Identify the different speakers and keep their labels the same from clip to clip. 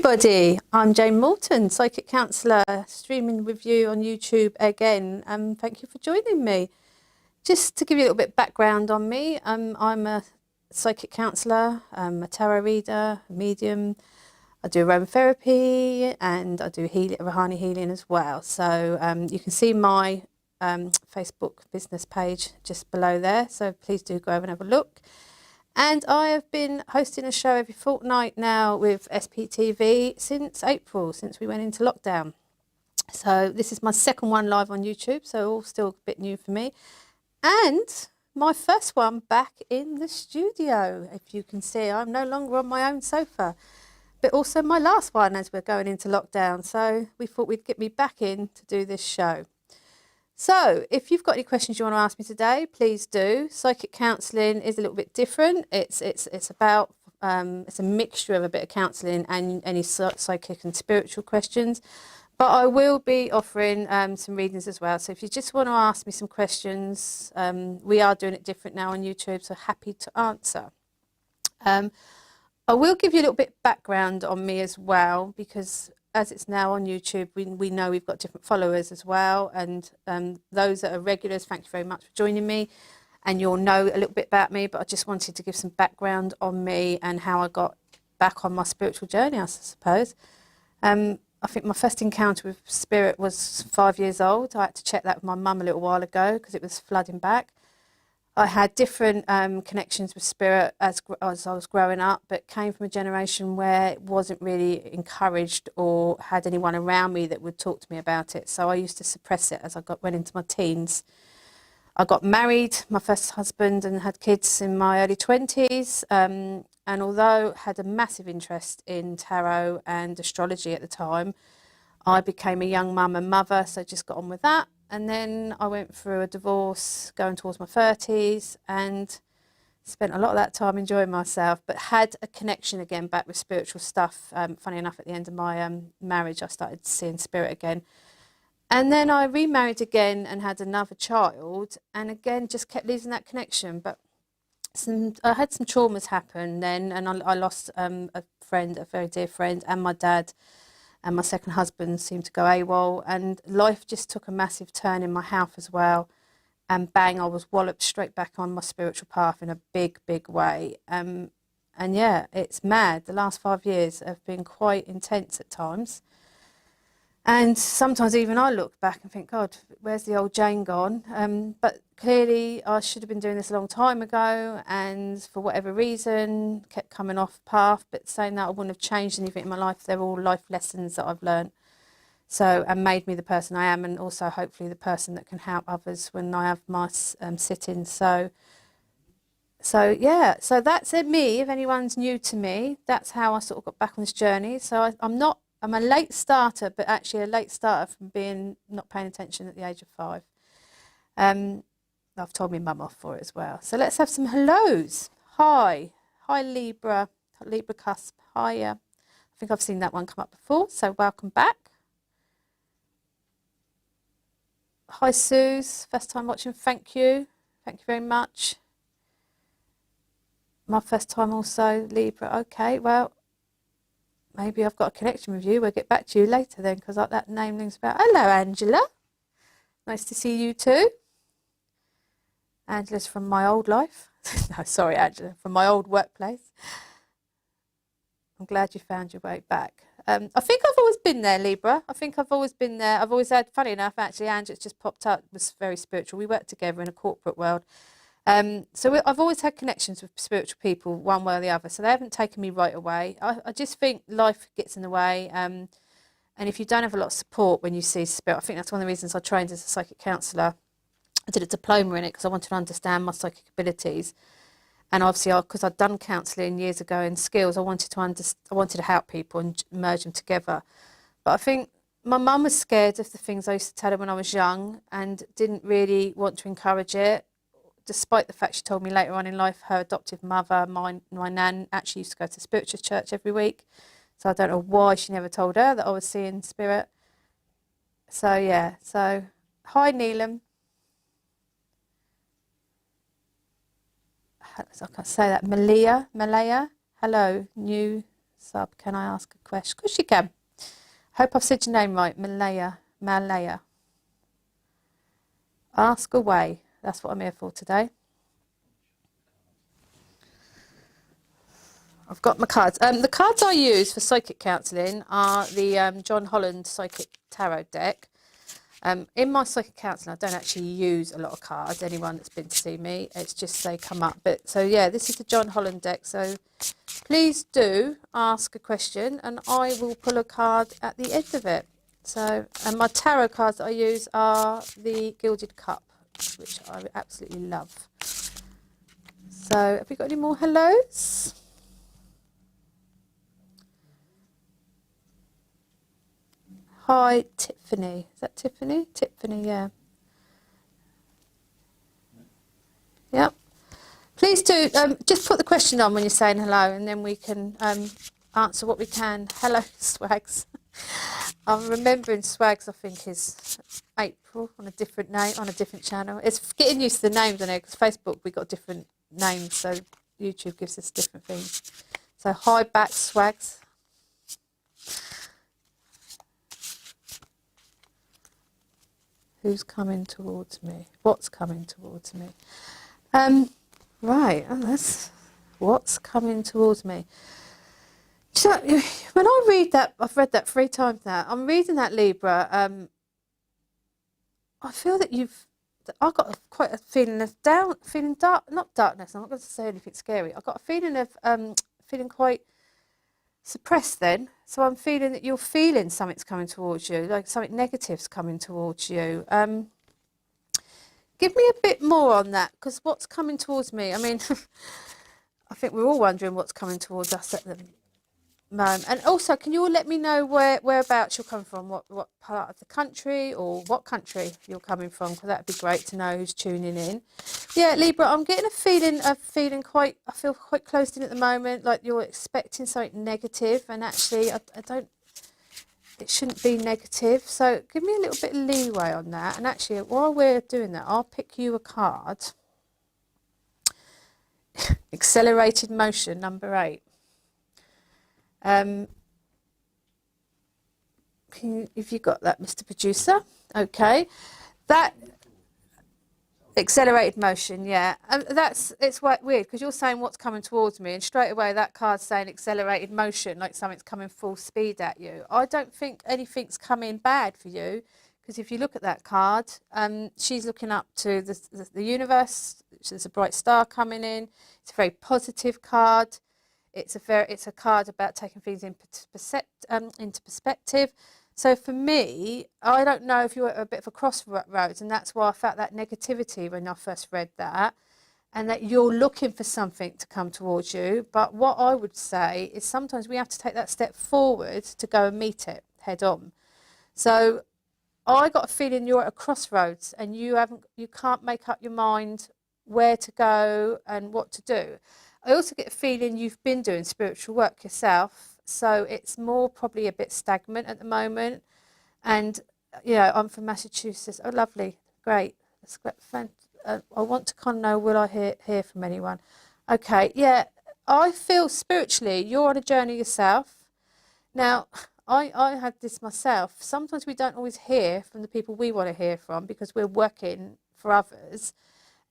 Speaker 1: everybody, I'm Jane Morton, psychic counsellor, streaming with you on YouTube again. Thank you for joining me. Just to give you a little bit of background on me, I'm a psychic counsellor, a tarot reader, a medium. I do aromatherapy and I do Rohani healing as well. So you can see my Facebook business page just below there. So please do go over and have a look. And I have been hosting a show every fortnight now with SPTV since April, since we went into lockdown. So this is my second one live on YouTube, so all still a bit new for me. And my first one back in the studio. If you can see, I'm no longer on my own sofa, but also my last one as we're going into lockdown. So we thought we'd get me back in to do this show. So if you've got any questions you want to ask me today, please do. Psychic counselling is a little bit different. It's about it's a mixture of a bit of counselling and any psychic and spiritual questions. But I will be offering some readings as well. So if you just want to ask me some questions, we are doing it different now on YouTube, so happy to answer. I will give you a little bit of background on me as well, because as it's now on YouTube, we know we've got different followers as well. And those that are regulars, thank you very much for joining me. And you'll know a little bit about me, but I just wanted to give some background on me and how I got back on my spiritual journey, I suppose. I think my first encounter with spirit was 5 years old. I had to check that with my mum a little while ago because it was flooding back. I had different connections with spirit as I was growing up, but came from a generation where it wasn't really encouraged or had anyone around me that would talk to me about it. So I used to suppress it as I went into my teens. I got married, my first husband, and had kids in my early 20s. And although I had a massive interest in tarot and astrology at the time, I became a young mum and mother, so just got on with that. And then I went through a divorce going towards my 30s and spent a lot of that time enjoying myself, but had a connection again back with spiritual stuff. Funny enough, at the end of my marriage, I started seeing spirit again. And then I remarried again and had another child, and again just kept losing that connection. But I had some traumas happen then, and I lost a friend, a very dear friend, and my dad. And my second husband seemed to go AWOL, and life just took a massive turn in my health as well. And bang, I was walloped straight back on my spiritual path in a big, big way. And yeah, it's mad. The last 5 years have been quite intense at times. And sometimes even I look back and think, God, where's the old Jane gone? But clearly I should have been doing this a long time ago, and for whatever reason kept coming off path. But saying that, I wouldn't have changed anything in my life. They're all life lessons that I've learned, so and made me the person I am, and also hopefully the person that can help others when I have my sit-ins. So yeah, so that's me. If anyone's new to me, that's how I sort of got back on this journey. So I'm a late starter, but actually a late starter from being not paying attention at the age of 5. I've told my mum off for it as well. So let's have some hellos. Hi Libra cusp. Hiya. I think I've seen that one come up before, so welcome back. Hi Suze, first time watching, thank you very much. My first time also, Libra. Okay, well, maybe I've got a connection with you. We'll get back to you later then, because that name rings a bell. Hello, Angela. Nice to see you too. Angela's from my old life. No, sorry, Angela, from my old workplace. I'm glad you found your way back. I think I've always been there, Libra. I think I've always been there. I've always had, funny enough, actually, Angela's just popped up, was very spiritual. We worked together in a corporate world. So I've always had connections with spiritual people, one way or the other. So they haven't taken me right away. I just think life gets in the way. And if you don't have a lot of support when you see spirit, I think that's one of the reasons I trained as a psychic counsellor. I did a diploma in it because I wanted to understand my psychic abilities. And obviously, because I'd done counselling years ago in skills, I wanted to help people and merge them together. But I think my mum was scared of the things I used to tell her when I was young and didn't really want to encourage it, despite the fact she told me later on in life her adoptive mother, my nan, actually used to go to spiritual church every week. So I don't know why she never told her that I was seeing spirit. So yeah, so hi Neelam. I can't say that. Malaya. Hello, New Sub, can I ask a question? Of course you can. Hope I've said your name right. Malaya. Ask away. That's what I'm here for today. I've got my cards. The cards I use for psychic counselling are the John Holland Psychic Tarot deck. In my psychic counselling, I don't actually use a lot of cards. Anyone that's been to see me, it's just they come up. But so yeah, this is the John Holland deck. So please do ask a question, and I will pull a card at the end of it. So, and my tarot cards that I use are the Gilded Cup, which I absolutely love. So, have we got any more hellos? Hi, Tiffany. Is that Tiffany? Tiffany, yeah. Yep. Please do just put the question on when you're saying hello, and then we can answer what we can. Hello, Swags. I'm remembering Swags, I think, is April on a different name, on a different channel. It's getting used to the names, I know, because Facebook, we've got different names, so YouTube gives us different things. So, hi back, Swags. Who's coming towards me? What's coming towards me? Right, that's what's coming towards me. So, when I read that, I've read that 3 times now. I'm reading that, Libra. I feel that I've got quite a feeling of not darkness. I'm not going to say anything scary. I've got a feeling of feeling quite suppressed then. So I'm feeling that you're feeling something's coming towards you, like something negative's coming towards you. Give me a bit more on that, because what's coming towards me? I mean, I think we're all wondering what's coming towards us at the moment. And also, can you all let me know whereabouts you're coming from, what part of the country or what country you're coming from? Because that'd be great to know who's tuning in. Yeah, Libra, I'm getting a feeling of I feel quite closed in at the moment, like you're expecting something negative, and actually I don't, it shouldn't be negative. So give me a little bit of leeway on that. And actually, while we're doing that, I'll pick you a card. Accelerated motion, number 8. If you got that, Mr. Producer, okay, that accelerated motion, yeah, and it's quite weird because you're saying what's coming towards me, and straight away that card's saying accelerated motion, like something's coming full speed at you. I don't think anything's coming bad for you, because if you look at that card, she's looking up to the universe. There's a bright star coming in. It's a very positive card. It's a card about taking things into perspective. So for me, I don't know if you're at a bit of a crossroads, and that's why I felt that negativity when I first read that, and that you're looking for something to come towards you. But what I would say is sometimes we have to take that step forward to go and meet it head on. So I got a feeling you're at a crossroads, and you can't make up your mind where to go and what to do. I also get a feeling you've been doing spiritual work yourself, so it's more probably a bit stagnant at the moment. And I'm from Massachusetts. Oh, lovely, great. That's great. I want to kind of know, will I hear from anyone? Okay, yeah. I feel spiritually you're on a journey yourself. Now, I had this myself. Sometimes we don't always hear from the people we want to hear from because we're working for others.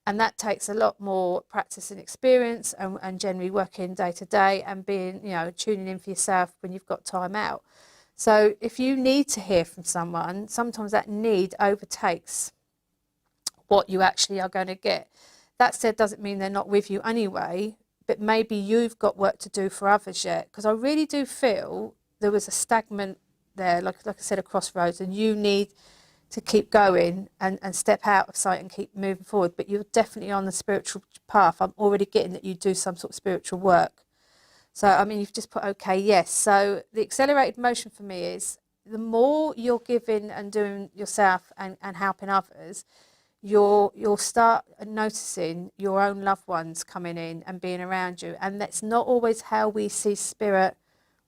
Speaker 1: And that takes a lot more practice and experience, and generally working day to day and being, tuning in for yourself when you've got time out. So if you need to hear from someone, sometimes that need overtakes what you actually are going to get. That said, doesn't mean they're not with you anyway, but maybe you've got work to do for others yet. Because I really do feel there was a stagnant there, like I said, a crossroads, and you need to keep going and step out of sight and keep moving forward. But you're definitely on the spiritual path. I'm already getting that you do some sort of spiritual work. So, I mean, you've just put, okay, yes. So the accelerated motion for me is the more you're giving and doing yourself and helping others, you'll start noticing your own loved ones coming in and being around you. And that's not always how we see spirit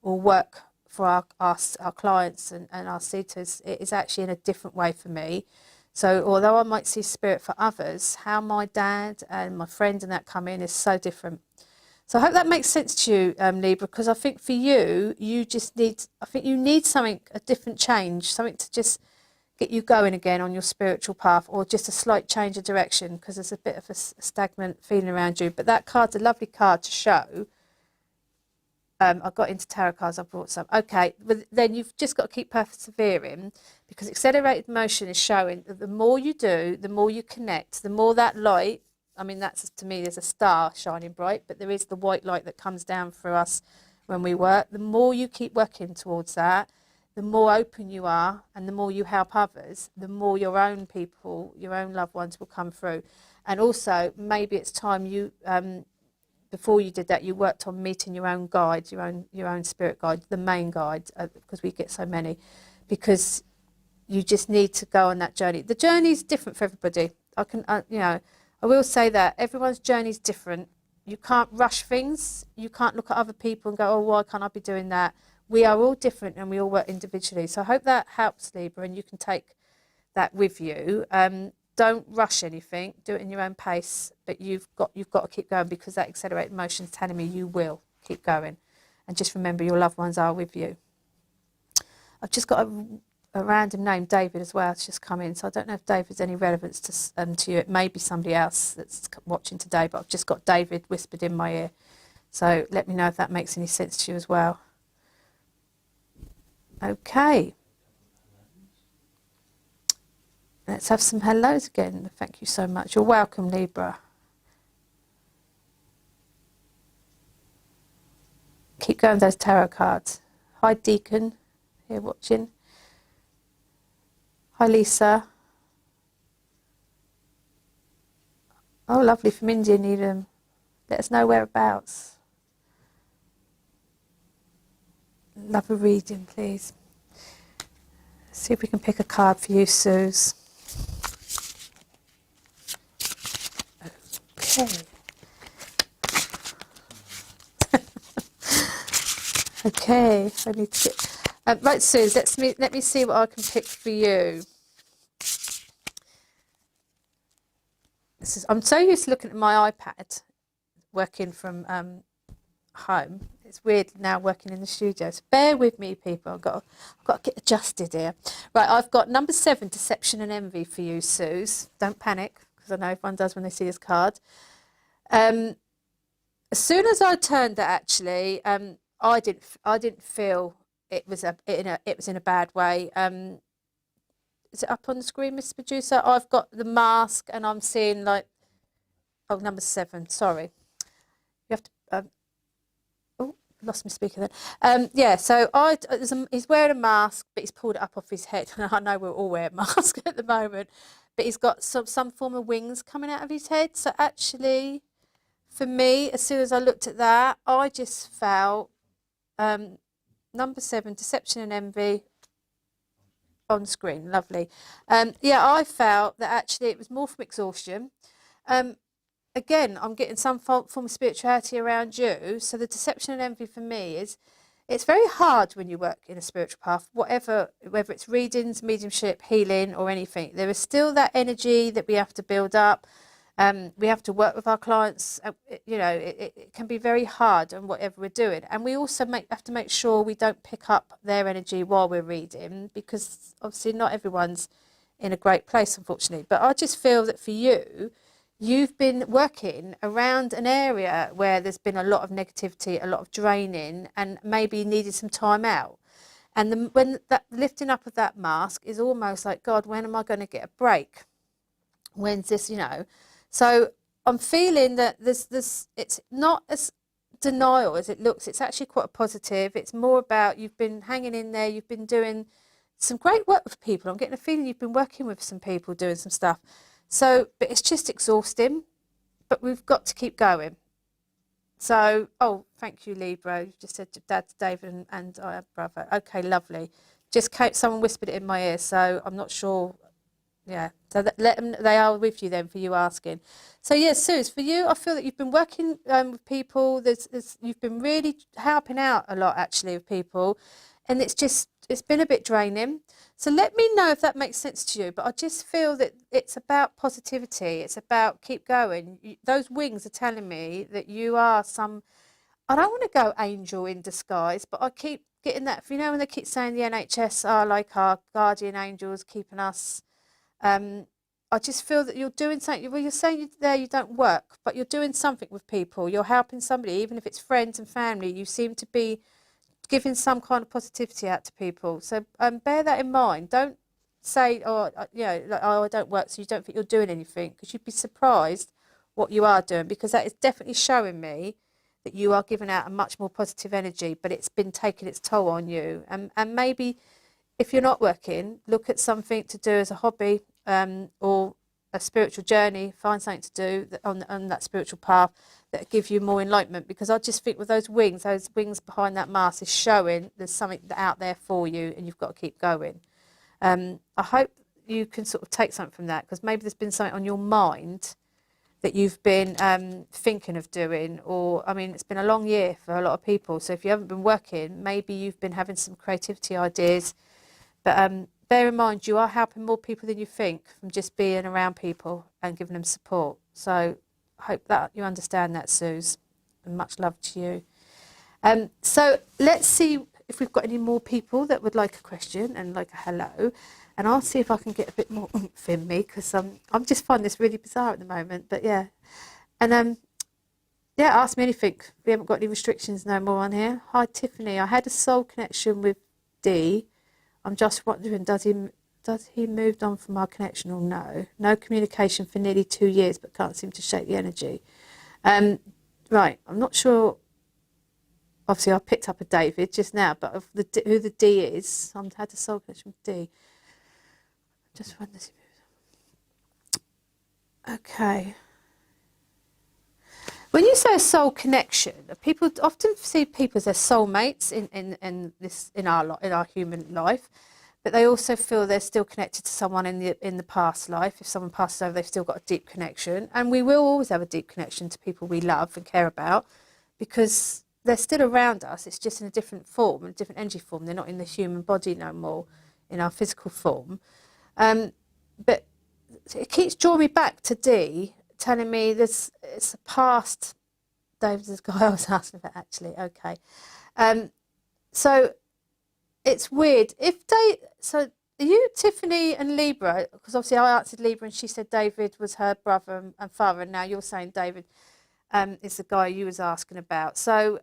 Speaker 1: or work for our clients and our seekers. It is actually in a different way for me. So although I might see spirit for others, how my dad and my friend and that come in is so different. So I hope that makes sense to you, Libra, because I think for you, I think you need something, a different change, something to just get you going again on your spiritual path, or just a slight change of direction, because there's a bit of a stagnant feeling around you. But that card's a lovely card to show. I got into tarot cards, I brought some. Okay, but then you've just got to keep persevering, because accelerated motion is showing that the more you do, the more you connect, the more that light, I mean, that's, to me, there's a star shining bright, but there is the white light that comes down for us when we work. The more you keep working towards that, the more open you are, and the more you help others, the more your own people, your own loved ones will come through. And also, maybe it's time you, before you did that, you worked on meeting your own guide, your own spirit guide, the main guide, because we get so many, because you just need to go on that journey. The journey is different for everybody. I will say that everyone's journey is different. You can't rush things. You can't look at other people and go, oh, why can't I be doing that? We are all different, and we all work individually. So I hope that helps, Libra, and you can take that with you. Don't rush anything. Do it in your own pace, but you've got to keep going, because that accelerated motion is telling me you will keep going. And just remember, your loved ones are with you. I've just got a random name, David, as well. It's just come in, so I don't know if David's any relevance to you. It may be somebody else that's watching today, but I've just got David whispered in my ear. So let me know if that makes any sense to you as well. Okay. Let's have some hellos again. Thank you so much. You're welcome, Libra. Keep going with those tarot cards. Hi, Deacon, here watching. Hi, Lisa. Oh, lovely, from India, Needham. Let us know whereabouts. Love a reading, please. See if we can pick a card for you, Suze. Okay. Okay, I need to get... right, Suze, let me see what I can pick for you. I'm so used to looking at my iPad, working from home. It's weird now working in the studio. So bear with me, people. I've got to get adjusted here. Right, I've got number 7, Deception and Envy for you, Suze. Don't panic, because I know everyone does when they see this card. As soon as I turned it, actually, I didn't feel it was in a bad way. Is it up on the screen, Mr. Producer? I've got the mask, and I'm seeing like, oh, number 7. Sorry, you have to. Oh, lost my speaker then. Yeah, so he's wearing a mask, but he's pulled it up off his head. I know we're all wearing masks at the moment, but he's got some form of wings coming out of his head. So actually, for me, as soon as I looked at that, I just felt number 7, Deception and Envy, on screen. Lovely. Yeah, I felt that actually it was more from exhaustion. Again, I'm getting some form of spirituality around you. So the Deception and Envy for me is, it's very hard when you work in a spiritual path, whether it's readings, mediumship, healing, or anything. There is still that energy that we have to build up. We have to work with our clients. It can be very hard on whatever we're doing. And we also have to make sure we don't pick up their energy while we're reading, because obviously not everyone's in a great place, unfortunately. But I just feel that for you, you've been working around an area where there's been a lot of negativity, a lot of draining, and maybe needed some time out. And when that lifting up of that mask is almost like, God, when am I going to get a break? When's this, So I'm feeling that it's not as denial as it looks. It's actually quite a positive. It's more about, you've been hanging in there, you've been doing some great work with people. I'm getting a feeling you've been working with some people, doing some stuff. So, but it's just exhausting, but we've got to keep going. So, oh, thank you, Libra. You've just said Dad's David and I have brother. Okay, lovely. Someone whispered it in my ear, so I'm not sure. Yeah, so let them, they are with you then, for you asking. So yeah, Suze, for you, I feel that you've been working with people. You've been really helping out a lot, actually, with people, and it's just it's been a bit draining. So let me know if that makes sense to you. But I just feel that it's about positivity. It's about keep going. Those wings are telling me that you are some, I don't want to go angel in disguise, but I keep getting that, you know, when they keep saying the NHS are like our guardian angels keeping us. I just feel that you're doing something. Well, you're saying you don't work, but you're doing something with people. You're helping somebody, even if it's friends and family. You seem to be giving some kind of positivity out to people. So bear that in mind. Don't say, oh, like, oh, I don't work, so you don't think you're doing anything, because you'd be surprised what you are doing, because that is definitely showing me that you are giving out a much more positive energy, but it's been taking its toll on you. And maybe if you're not working, look at something to do as a hobby, or a spiritual journey. Find something to do on that spiritual path that give you more enlightenment. Because I just think with those wings behind that mask is showing there's something out there for you, and you've got to keep going. I hope you can sort of take something from that, because maybe there's been something on your mind that you've been thinking of doing, or I mean, it's been a long year for a lot of people. So if you haven't been working, maybe you've been having some creativity ideas. But bear in mind, you are helping more people than you think from just being around people and giving them support. So I hope that you understand that, Suze. And much love to you. So let's see if we've got any more people that would like a question and like a hello. And I'll see if I can get a bit more oomph in me, because I'm just finding this really bizarre at the moment. But yeah. And yeah, ask me anything. We haven't got any restrictions no more on here. Hi, Tiffany. I had a soul connection with D. I'm just wondering, does he moved on from our connection or no? No communication for nearly 2 years, but can't seem to shake the energy. Right, I'm not sure. Obviously, I picked up a David just now, but of who the D is, I've had a soul connection with D. Just wondering. Okay. When you say a soul connection, people often see people as their soulmates in our human life, but they also feel they're still connected to someone in the past life. If someone passes over, they've still got a deep connection, and we will always have a deep connection to people we love and care about, because they're still around us. It's just in a different form, a different energy form. They're not in the human body no more, in our physical form. But it keeps drawing me back to D, telling me it's a past. David's the guy I was asking about, actually. Okay. So it's weird. So are you Tiffany and Libra? Because obviously I answered Libra and she said David was her brother and father, and now you're saying David is the guy you was asking about. So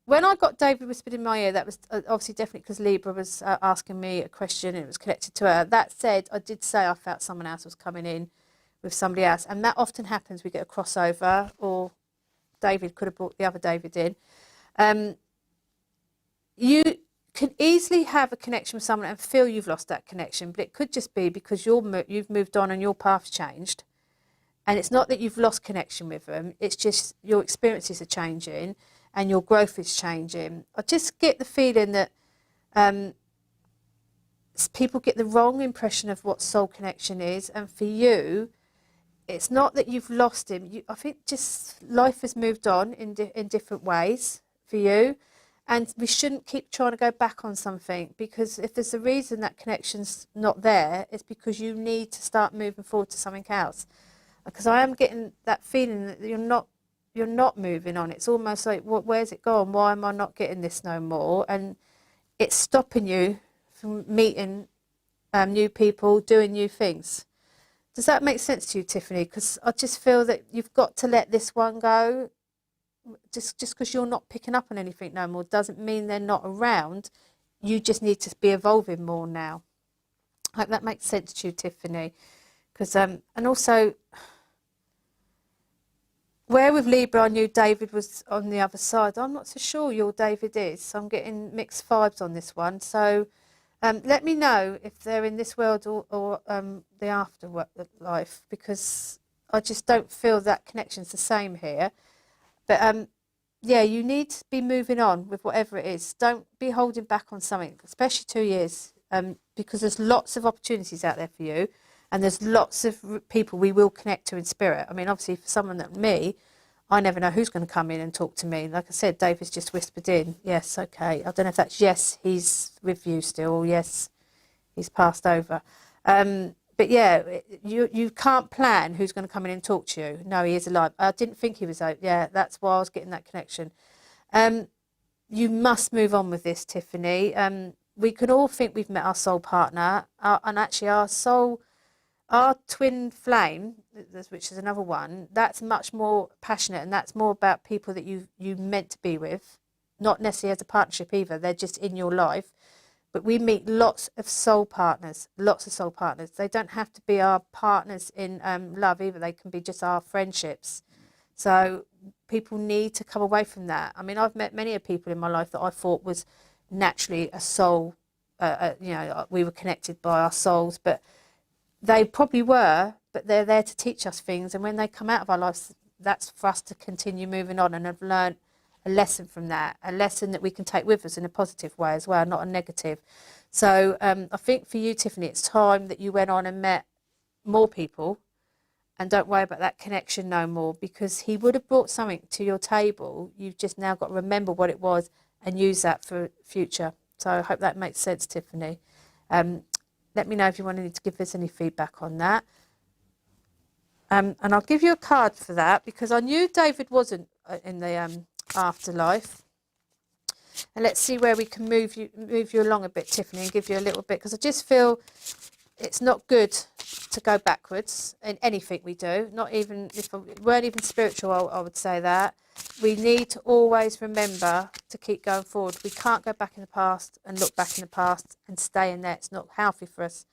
Speaker 1: when I got David whispered in my ear, that was obviously definitely because Libra was asking me a question and it was connected to her. That said, I did say I felt someone else was coming in with somebody else, and that often happens. We get a crossover, or David could have brought the other David in. You can easily have a connection with someone and feel you've lost that connection, but it could just be because you've moved on and your path's changed. And it's not that you've lost connection with them, it's just your experiences are changing and your growth is changing. I just get the feeling that people get the wrong impression of what soul connection is, and for you, it's not that you've lost him. I think just life has moved on in different ways for you, and we shouldn't keep trying to go back on something, because if there's a reason that connection's not there, it's because you need to start moving forward to something else. Because I am getting that feeling that you're not moving on. It's almost like, where's it gone? Why am I not getting this no more? And it's stopping you from meeting new people, doing new things. Does that make sense to you, Tiffany? Because I just feel that you've got to let this one go. Just because you're not picking up on anything no more doesn't mean they're not around. You just need to be evolving more now. I hope that makes sense to you, Tiffany. Because and also, where with Libra I knew David was on the other side, I'm not so sure your David is. So I'm getting mixed vibes on this one. So let me know if they're in this world or the afterlife, because I just don't feel that connection's the same here. But yeah, you need to be moving on with whatever it is. Don't be holding back on something, especially 2 years, because there's lots of opportunities out there for you, and there's lots of people we will connect to in spirit. I mean, obviously, for someone like me, I never know who's going to come in and talk to me. Like I said, David's just whispered in, yes, okay. I don't know if that's yes, he's with you still, or yes, he's passed over. But yeah, you can't plan who's going to come in and talk to you. No, he is alive. I didn't think he was alive. Yeah, that's why I was getting that connection. You must move on with this, Tiffany. We can all think we've met our soul partner, and actually our twin flame, which is another one, that's much more passionate, and that's more about people that you meant to be with, not necessarily as a partnership either. They're just in your life. But we meet lots of soul partners, lots of soul partners. They don't have to be our partners in love either. They can be just our friendships. So people need to come away from that. I mean, I've met many of people in my life that I thought was naturally a soul. We were connected by our souls, but they probably were, but they're there to teach us things. And when they come out of our lives, that's for us to continue moving on and have learned a lesson from that, a lesson that we can take with us in a positive way as well, not a negative. So I think for you, Tiffany, it's time that you went on and met more people, and don't worry about that connection no more, because he would have brought something to your table. You've just now got to remember what it was and use that for future. So I hope that makes sense, Tiffany. Let me know if you wanted to give us any feedback on that. And I'll give you a card for that, because I knew David wasn't in the afterlife. And let's see where we can move you along a bit, Tiffany, and give you a little bit, because I just feel it's not good to go backwards in anything we do. Not even if we weren't even spiritual, I would say that. We need to always remember to keep going forward. We can't go back in the past and look back in the past and stay in there. It's not healthy for us.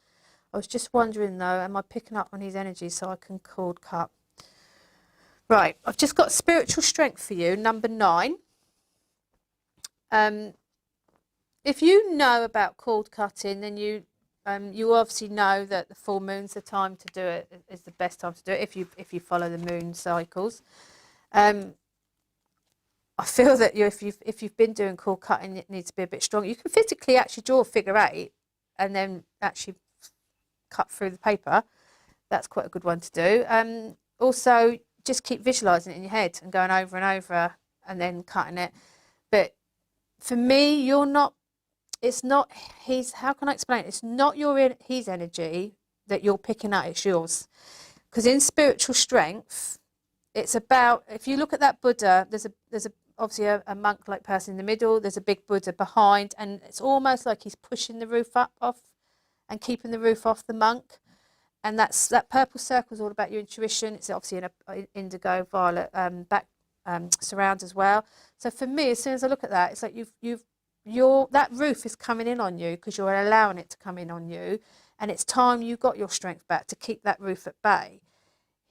Speaker 1: I was just wondering though, am I picking up on his energy so I can cord cut? Right, I've just got spiritual strength for you, number 9. If you know about cord cutting, then you obviously know that the full moon's the time to do it, is the best time to do it if you follow the moon cycles. I feel that if you've been doing cord cutting, it needs to be a bit stronger. You can physically actually draw a figure 8 and then actually cut through the paper. That's quite a good one to do. Also, just keep visualizing it in your head and going over and over and then cutting it. But for me, it's not his, how can I explain it? It's not his energy that you're picking up, it's yours. Because in spiritual strength, it's about, if you look at that Buddha, there's obviously a monk-like person in the middle, there's a big Buddha behind, and it's almost like he's pushing the roof off and keeping the roof off the monk. And that purple circle is all about your intuition. It's obviously in an indigo violet surround as well. So for me, as soon as I look at that, it's like that roof is coming in on you because you're allowing it to come in on you, and it's time you got your strength back to keep that roof at bay.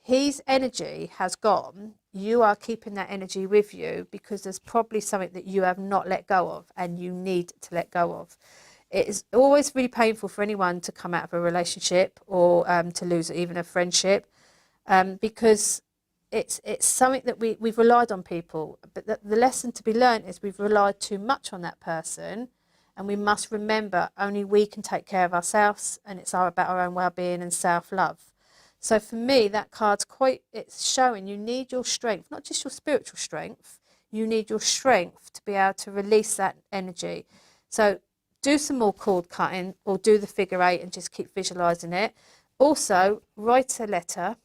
Speaker 1: His energy has gone. You are keeping that energy with you because there's probably something that you have not let go of and you need to let go of. It is always really painful for anyone to come out of a relationship or to lose even a friendship, because it's something that we've relied on people. But the lesson to be learned is we've relied too much on that person, and we must remember only we can take care of ourselves, and it's about our own well-being and self-love. So for me, that card's it's showing you need your strength, not just your spiritual strength, you need your strength to be able to release that energy. So do some more cord cutting or do the figure 8 and just keep visualizing it. Also, write a letter,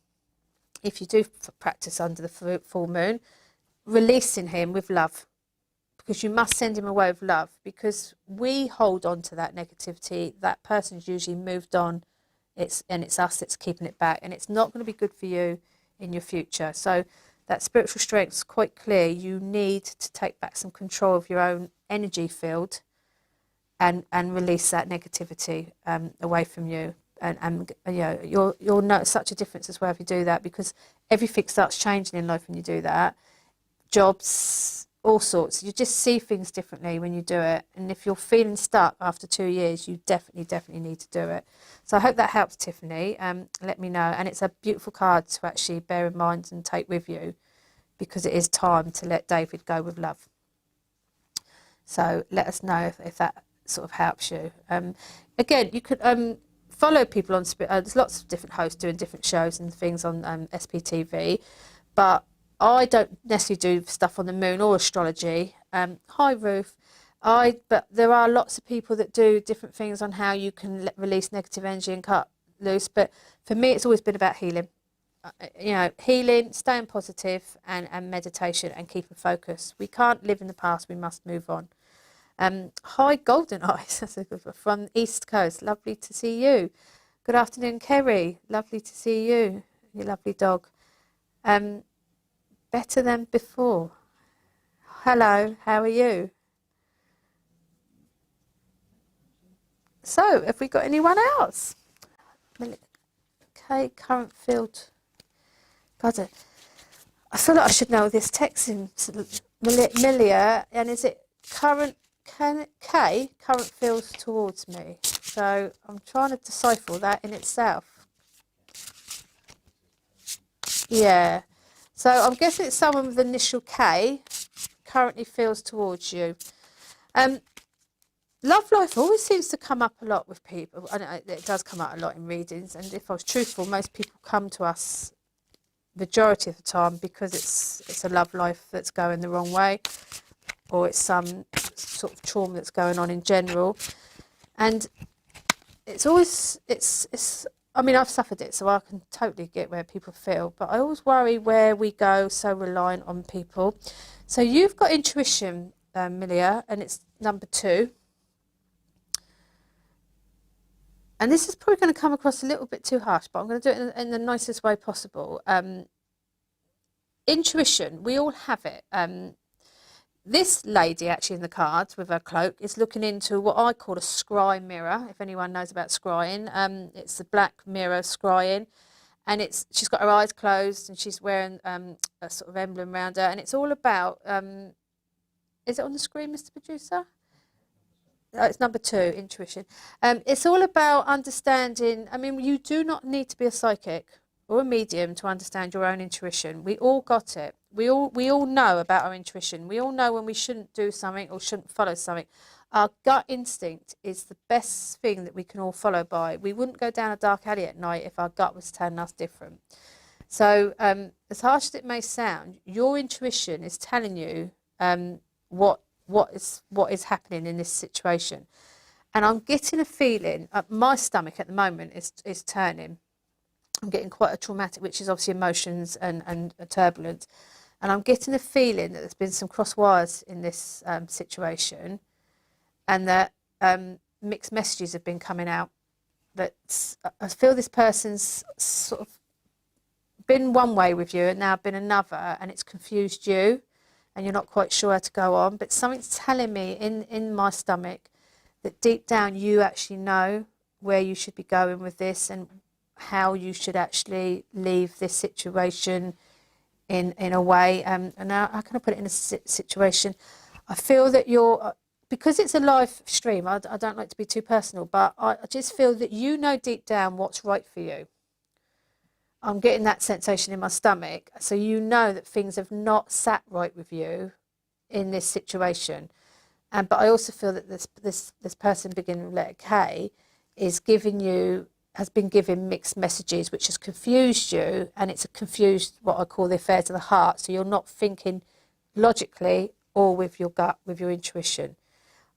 Speaker 1: if you do practice under the full moon, releasing him with love, because you must send him away with love, because we hold on to that negativity. That person's usually moved on. It's us that's keeping it back, and it's not going to be good for you in your future. So that spiritual strength is quite clear. You need to take back some control of your own energy field and release that negativity away from you. And you know, you'll notice such a difference as well if you do that, because everything starts changing in life when you do that. Jobs, all sorts. You just see things differently when you do it. And if you're feeling stuck after 2 years, you definitely need to do it. So I hope that helps, Tiffany. Let me know. And it's a beautiful card to actually bear in mind and take with you, because it is time to let David go with love. So let us know if that sort of helps you. Again, you could follow people on there's lots of different hosts doing different shows and things on SPTV, but I don't necessarily do stuff on the moon or astrology. Hi, Ruth. But there are lots of people that do different things on how you can release negative energy and cut loose. But for me, it's always been about healing. Healing, staying positive, and meditation, and keeping focus. We can't live in the past. We must move on. Hi, Golden Eyes. That's a good one. From East Coast. Lovely to see you. Good afternoon, Kerry. Lovely to see you. Your lovely dog. Better than before. Hello, how are you? So, have we got anyone else? Okay, current field. God, I feel like I should know this text in Milia, and is it current current feels towards me? So I'm trying to decipher that in itself. Yeah. So I'm guessing it's someone with the initial K currently feels towards you. Love life always seems to come up a lot with people. I know it does come out a lot in readings, and if I was truthful, most people come to us majority of the time because it's a love life that's going the wrong way, or it's some sort of trauma that's going on in general. And it's always I mean, I've suffered it, so I can totally get where people feel, but I always worry where we go so reliant on people. So you've got intuition, Milia, and it's number 2. And this is probably going to come across a little bit too harsh, but I'm going to do it in the nicest way possible. Intuition, we all have it. This lady actually in the cards with her cloak is looking into what I call a scry mirror, if anyone knows about scrying. It's the black mirror scrying, and she's got her eyes closed and she's wearing a sort of emblem around her, and it's all about, is it on the screen, Mr. Producer? It's number 2, intuition. It's all about understanding. I mean, you do not need to be a psychic or a medium to understand your own intuition. We all got it. We all know about our intuition. We all know when we shouldn't do something or shouldn't follow something. Our gut instinct is the best thing that we can all follow by. We wouldn't go down a dark alley at night if our gut was telling us different. So as harsh as it may sound, your intuition is telling you what is happening in this situation. And I'm getting a feeling, my stomach at the moment is turning. I'm getting quite a traumatic, which is obviously emotions and turbulence. And I'm getting a feeling that there's been some cross wires in this situation, and that mixed messages have been coming out. That I feel this person's sort of been one way with you and now been another, and it's confused you, and you're not quite sure how to go on. But something's telling me in my stomach that deep down you actually know where you should be going with this and how you should actually leave this situation in a way. And now, how can I put it in a situation? I feel that you're, because it's a live stream, I don't like to be too personal, but I just feel that you know deep down what's right for you. I'm getting that sensation in my stomach. So you know that things have not sat right with you in this situation. But I also feel that this person beginning with letter K has been given mixed messages, which has confused you, and it's confused what I call the affairs of the heart. So you're not thinking logically or with your gut, with your intuition.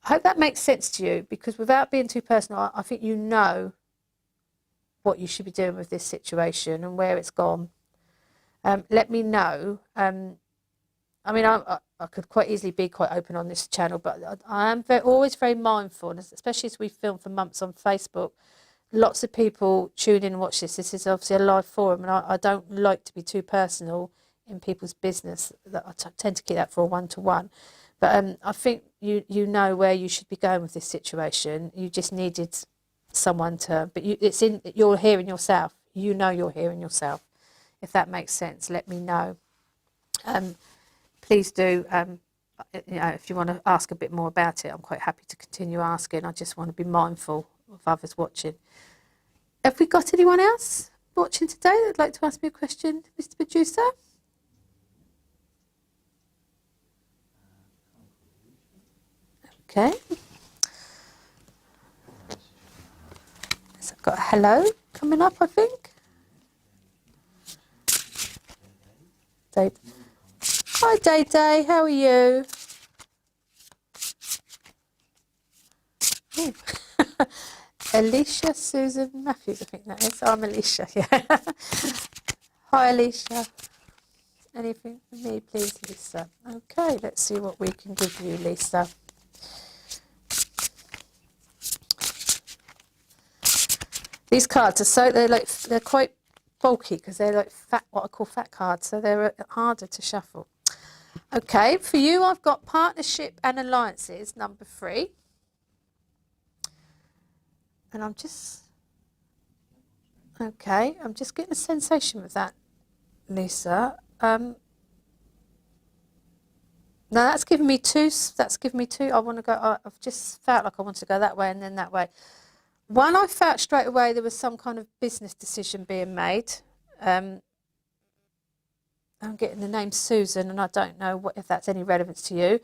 Speaker 1: I hope that makes sense to you, because without being too personal, I think you know what you should be doing with this situation and where it's gone. Let me know. I mean, I could quite easily be quite open on this channel, but I am always very mindful, and especially as we film for months on Facebook. Lots of people tune in and watch this. This is obviously a live forum, and I don't like to be too personal in people's business. I tend to keep that for a one-to-one. But I think you know where you should be going with this situation. You just needed someone to, but you're hearing yourself. You know you're hearing yourself. If that makes sense, let me know. Please do. If you want to ask a bit more about it, I'm quite happy to continue asking. I just want to be mindful of others watching. Have we got anyone else watching today that would like to ask me a question, Mr. Producer? Okay. So I've got a hello coming up, I think. So Hi, Day Day. How are you? Ooh. Alicia Susan Matthews, I think that is. I'm Alicia, yeah. Hi, Alicia. Anything for me, please, Lisa? Okay, let's see what we can give you, Lisa. These cards are they're quite bulky because they're like fat, what I call fat cards, so they're harder to shuffle. Okay, for you, I've got partnership and alliances, number 3. And I'm just getting a sensation with that, Lisa. No, that's given me two. I want to go. I've just felt like I want to go that way and then that way. One, I felt straight away there was some kind of business decision being made. I'm getting the name Susan, and I don't know if that's any relevance to you.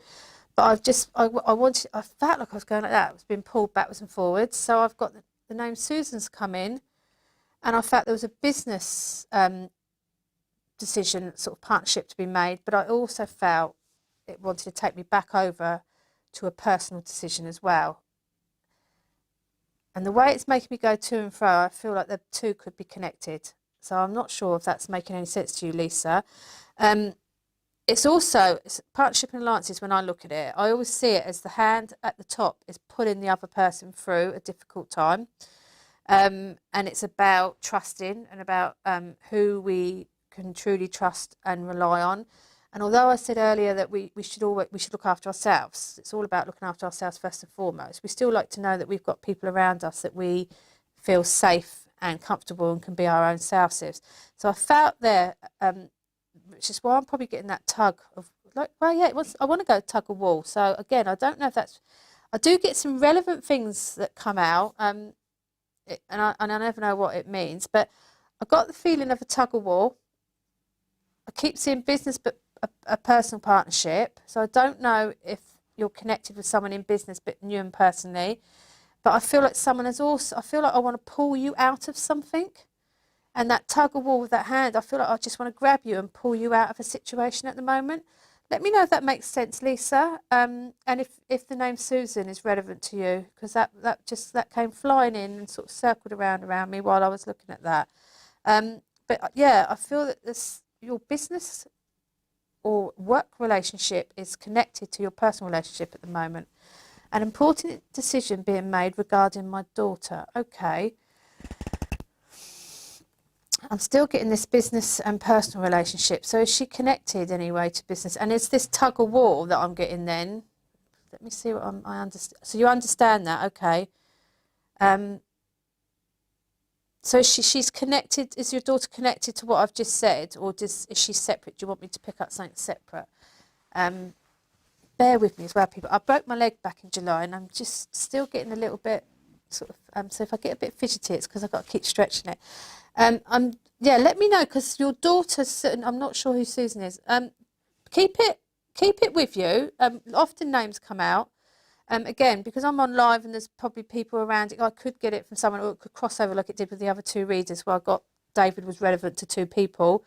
Speaker 1: But I felt like I was going like that. It was being pulled backwards and forwards. So I've got the name Susan's come in, and I felt there was a business decision, sort of partnership to be made. But I also felt it wanted to take me back over to a personal decision as well. And the way it's making me go to and fro, I feel like the two could be connected. So I'm not sure if that's making any sense to you, Lisa. It's partnership and alliances. When I look at it, I always see it as the hand at the top is pulling the other person through a difficult time. And it's about trusting and about who we can truly trust and rely on. And although I said earlier that we should look after ourselves, it's all about looking after ourselves first and foremost. We still like to know that we've got people around us that we feel safe and comfortable and can be our own selves. So I felt there, which is why I'm probably getting that tug of like, well, yeah, I want to go tug of war. So again, I don't know if that's. I do get some relevant things that come out, and I never know what it means, but I got the feeling of a tug of war. I keep seeing business, but a personal partnership. So I don't know if you're connected with someone in business, but you and personally. But I feel like I feel like I want to pull you out of something. And that tug of war with that hand, I feel like I just want to grab you and pull you out of a situation at the moment. Let me know if that makes sense, Lisa. And if the name Susan is relevant to you, because that came flying in and sort of circled around me while I was looking at that. But yeah, I feel that your business or work relationship is connected to your personal relationship at the moment. An important decision being made regarding my daughter. Okay. I'm still getting this business and personal relationship. So is she connected anyway to business? And it's this tug of war that I'm getting then. Let me see what I understand. So you understand that, okay. So she's connected. Is your daughter connected to what I've just said, or is she separate? Do you want me to pick up something separate? Bear with me as well, people. I broke my leg back in July, and I'm just still getting a little bit sort of. So if I get a bit fidgety, it's because I've got to keep stretching it. Yeah, let me know because your daughter's. I'm not sure who Susan is. Keep it with you. Often names come out. Again, because I'm on live and there's probably people around it, I could get it from someone, or it could cross over like it did with the other 2 readers where I got David was relevant to 2 people.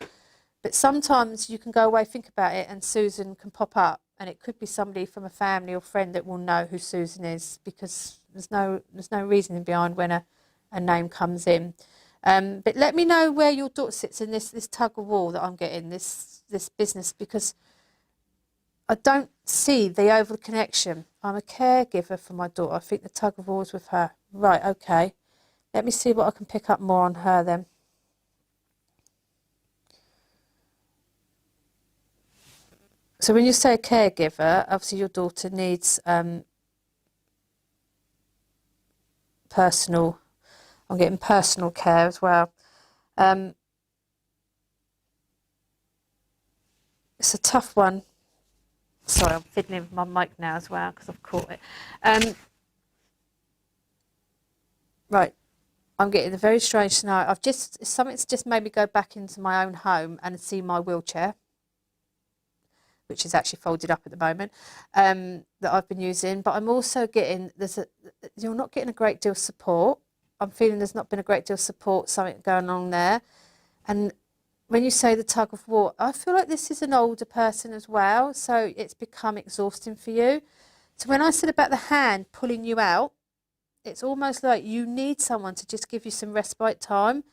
Speaker 1: But sometimes you can go away, think about it, and Susan can pop up, and it could be somebody from a family or friend that will know who Susan is because there's no reasoning behind when a name comes in. But let me know where your daughter sits in this tug of war that I'm getting, this business, because I don't see the over connection. I'm a caregiver for my daughter. I think the tug of war is with her. Right, okay. Let me see what I can pick up more on her then. So when you say a caregiver, obviously your daughter needs personal, I'm getting personal care as well. It's a tough one. Sorry, I'm fiddling with my mic now as well because I've caught it. Right, I'm getting a very strange scenario. Something's just made me go back into my own home and see my wheelchair, which is actually folded up at the moment, that I've been using. But I'm also getting, you're not getting a great deal of support. I'm feeling there's not been a great deal of support, something going on there. And when you say the tug of war, I feel like this is an older person as well, so it's become exhausting for you. So when I said about the hand pulling you out, it's almost like you need someone to just give you some respite time.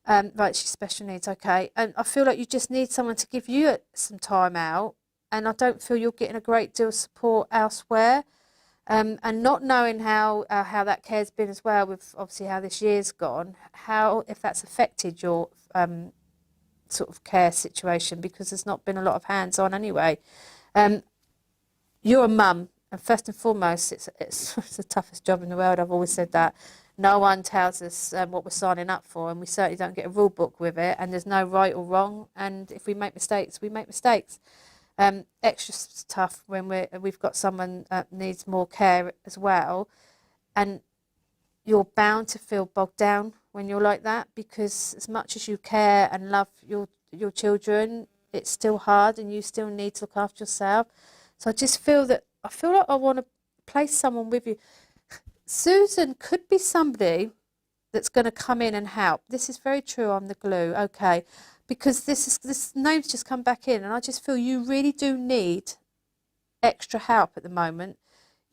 Speaker 1: Right, she's special needs, okay. And I feel like you just need someone to give you some time out. And I don't feel you're getting a great deal of support elsewhere. And not knowing how that care's been as well, with obviously how this year's gone, how if that's affected your sort of care situation, because there's not been a lot of hands on anyway. Um, you're a mum, and first and foremost, it's the toughest job in the world. I've always said that. No one tells us what we're signing up for, and we certainly don't get a rule book with it. And there's no right or wrong. And if we make mistakes, we make mistakes. Extra tough when we've got someone that needs more care as well, and you're bound to feel bogged down when you're like that, because as much as you care and love your children, it's still hard, and you still need to look after yourself. So I feel like I want to place someone with you. Susan could be somebody that's going to come in and help. This is very true. I'm the glue, okay, because this name's just come back in, and I just feel you really do need extra help at the moment.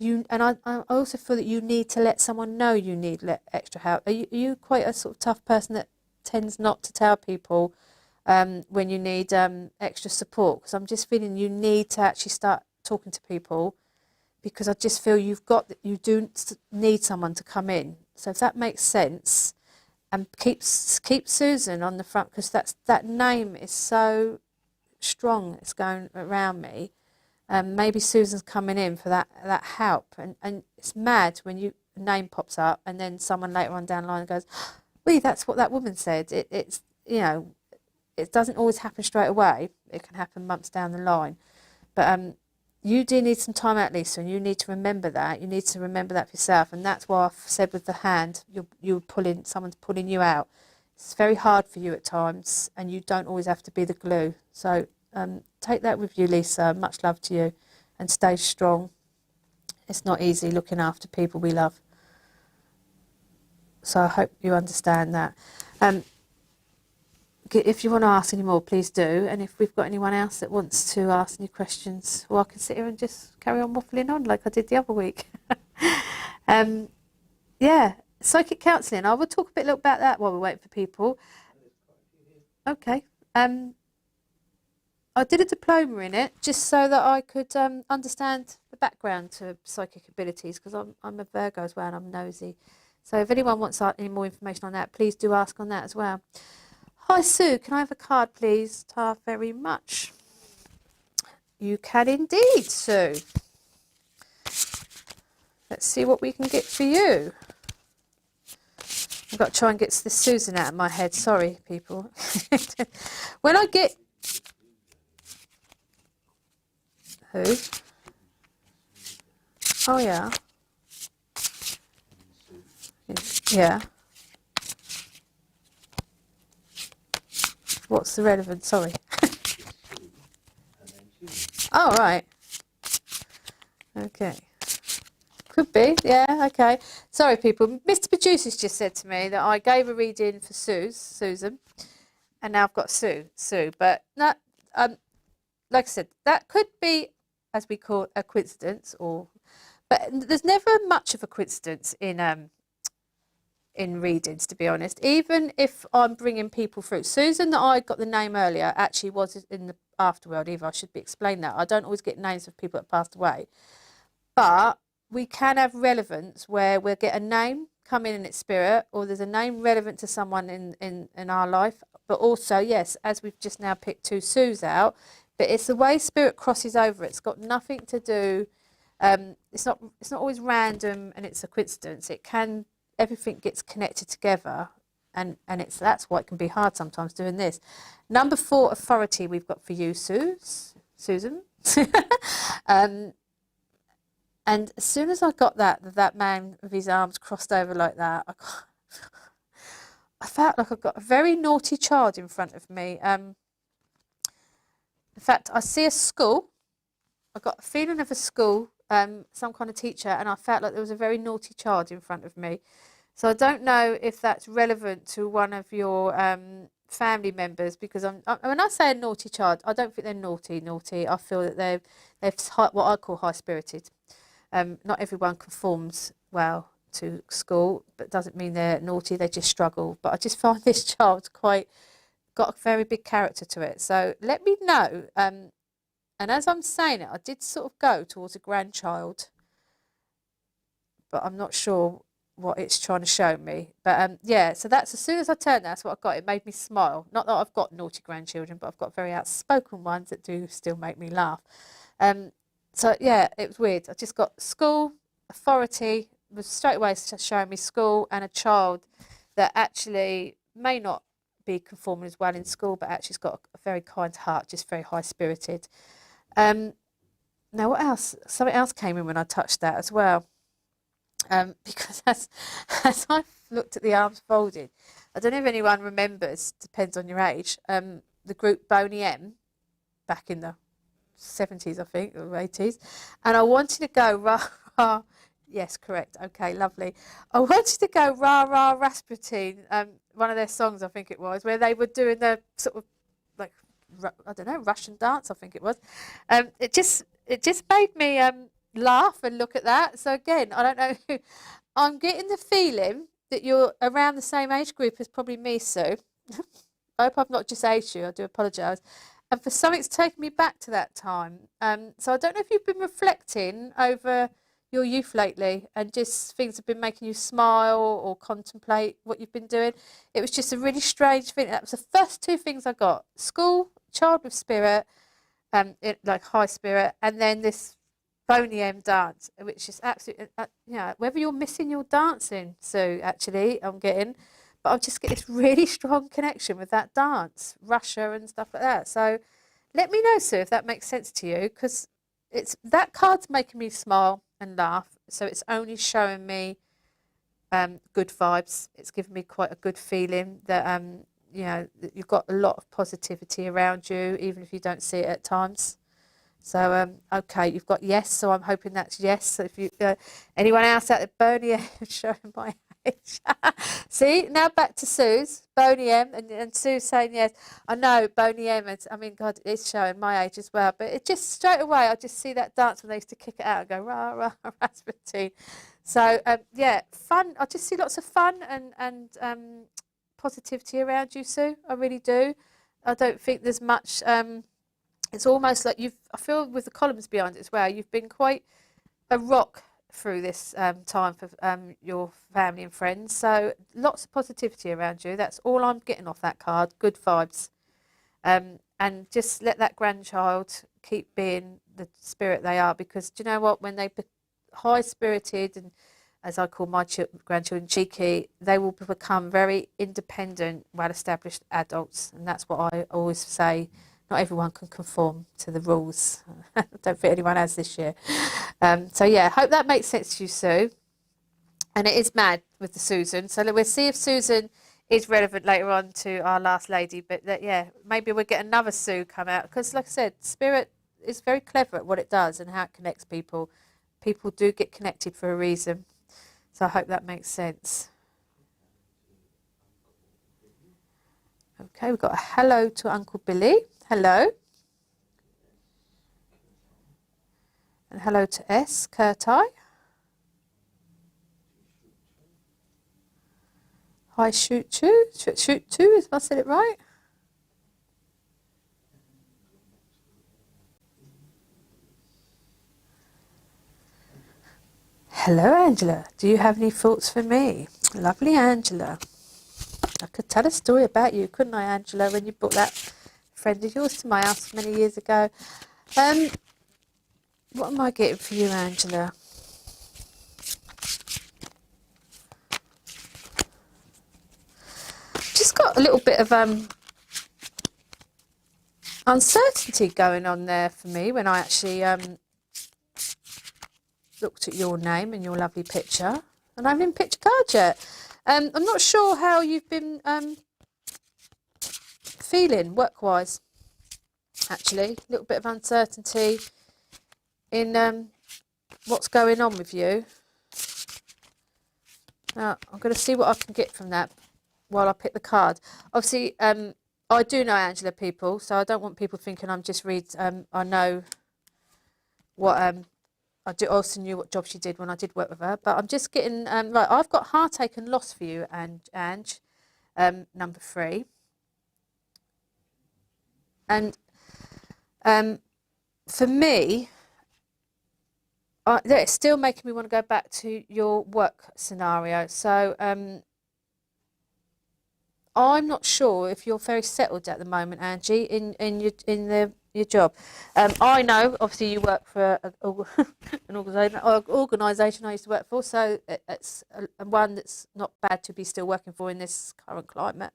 Speaker 1: I also feel that you need to let someone know you need extra help. Are you quite a sort of tough person that tends not to tell people when you need extra support? Because I'm just feeling you need to actually start talking to people, because I just feel you do need someone to come in. So if that makes sense, and keep Susan on the front, because that name is so strong. It's going around me. Maybe Susan's coming in for that help, and it's mad when a name pops up, and then someone later on down the line goes, "Wee, that's what that woman said." It's it doesn't always happen straight away. It can happen months down the line, but you do need some time out, Lisa, and you need to remember that. You need to remember that for yourself, and that's why I've said with the hand, someone's pulling you out. It's very hard for you at times, and you don't always have to be the glue. So take that with you, Lisa. Much love to you, and stay strong. It's not easy looking after people we love. So I hope you understand that. If you want to ask any more, please do. And if we've got anyone else that wants to ask any questions, well, I can sit here and just carry on waffling on like I did the other week. Yeah, psychic counselling. I will talk a little about that while we're waiting for people. Okay. I did a diploma in it just so that I could understand the background to psychic abilities, because I'm a Virgo as well, and I'm nosy. So if anyone wants any more information on that, please do ask on that as well. Hi Sue, can I have a card please? Very much. You can indeed, Sue. Let's see what we can get for you. I've got to try and get this Susan out of my head. Sorry, people. When I get... Who? Oh, yeah. Yeah. What's the relevance? Sorry. Oh, right. Okay. Could be. Yeah, okay. Sorry, people. Mr. Producer's just said to me that I gave a reading for Susan, and now I've got Sue. But not, like I said, that could be, as we call it, a coincidence, but there's never much of a coincidence in readings, to be honest. Even if I'm bringing people through. Susan, that I got the name earlier, actually was in the afterworld. Eva, I should be explained that. I don't always get names of people that passed away. But we can have relevance where we'll get a name come in its spirit, or there's a name relevant to someone in our life. But also, yes, as we've just now picked two Sues out, but it's the way spirit crosses over. It's got nothing to do, it's not always random and it's a coincidence. Everything gets connected together, and that's why it can be hard sometimes doing this. Number 4 authority we've got for you, Susan. And as soon as I got that man with his arms crossed over like that, I felt like I've got a very naughty child in front of me. In fact, I see a school. I got a feeling of a school, some kind of teacher, and I felt like there was a very naughty child in front of me. So I don't know if that's relevant to one of your family members, because when I say a naughty child, I don't think they're naughty. I feel that they're what I call high spirited. Not everyone conforms well to school, but doesn't mean they're naughty. They just struggle. But I just find this child got a very big character to it. So let me know. And as I'm saying it, I did sort of go towards a grandchild, but I'm not sure what it's trying to show me. But yeah, so that's, as soon as I turned, that's what I got. It made me smile. Not that I've got naughty grandchildren, but I've got very outspoken ones that do still make me laugh. So yeah, it was weird. I just got school, authority, was straight away showing me school, and a child that actually may not be conforming as well in school, but actually has got a very kind heart, just very high spirited. Now what else? Something else came in when I touched that as well. Because as I looked at the arms folded, I don't know if anyone remembers, depends on your age, the group Boney M back in the 70s, I think, or 80s. And I wanted to go rah, rah. Yes, correct. Okay, lovely. I wanted to go rah, rah, Rasputin, one of their songs, I think it was, where they were doing the sort of, like, I don't know, Russian dance, I think it was. It just made me laugh and look at that. So again, I don't know. I'm getting the feeling that you're around the same age group as probably me, Sue. I hope I've not just aged you. I do apologise. And for some, it's taken me back to that time. So I don't know if you've been reflecting over your youth lately, and just things have been making you smile or contemplate what you've been doing. It was just a really strange thing. That was the first two things I got: school, child with spirit, like high spirit, and then this Boney M dance, which is absolutely, whether you're missing your dancing, so actually I'm getting, but I'm just getting this really strong connection with that dance, Russia and stuff like that. So let me know, Sue, if that makes sense to you, because that card's making me smile and laugh. So it's only showing me good vibes. It's giving me quite a good feeling that that you've got a lot of positivity around you, even if you don't see it at times. So okay, you've got yes. So I'm hoping that's yes. So if you anyone else out there, Boney M, showing my age. See, now back to Sue's Boney M, and Sue saying yes. I know Boney M. I mean, God, it's showing my age as well. But it just straight away, I just see that dance when they used to kick it out and go rah rah Rasputin. So yeah, fun. I just see lots of fun and positivity around you, Sue. I really do. I don't think there's much. It's almost like I feel with the columns behind it as well, you've been quite a rock through this time for your family and friends. So lots of positivity around you. That's all I'm getting off that card. Good vibes. And just let that grandchild keep being the spirit they are, because do you know what? When they high-spirited, and as I call my grandchildren, cheeky, they will become very independent, well-established adults. And that's what I always say. Not everyone can conform to the rules. I don't think anyone has this year. So yeah, hope that makes sense to you, Sue. And it is mad with the Susan. So we'll see if Susan is relevant later on to our last lady. But yeah, maybe we'll get another Sue come out. Because like I said, spirit is very clever at what it does and how it connects people. People do get connected for a reason. So I hope that makes sense. Okay, we've got a hello to Uncle Billy. Hello. And hello to S. Kurtai. Hi, Shoot Two. Shoot Two, if I said it right. Hello, Angela. Do you have any thoughts for me? Lovely, Angela. I could tell a story about you, couldn't I, Angela, when you brought that friend of yours to my house many years ago. What am I getting for you, Angela? Just got a little bit of uncertainty going on there for me when I actually looked at your name and your lovely picture. And I haven't even picked a card yet. I'm not sure how you've been feeling work-wise, actually. A little bit of uncertainty in what's going on with you. Now, I'm going to see what I can get from that while I pick the card. Obviously, I do know Angela, people, so I don't want people thinking I'm just I know what I do also knew what job she did when I did work with her, but I'm just getting right. I've got heartache and loss for you, and Ange, number 3, and for me, it's still making me want to go back to your work scenario. So I'm not sure if you're very settled at the moment, Angie, your job. I know, obviously, you work for an organisation I used to work for, so it's one that's not bad to be still working for in this current climate.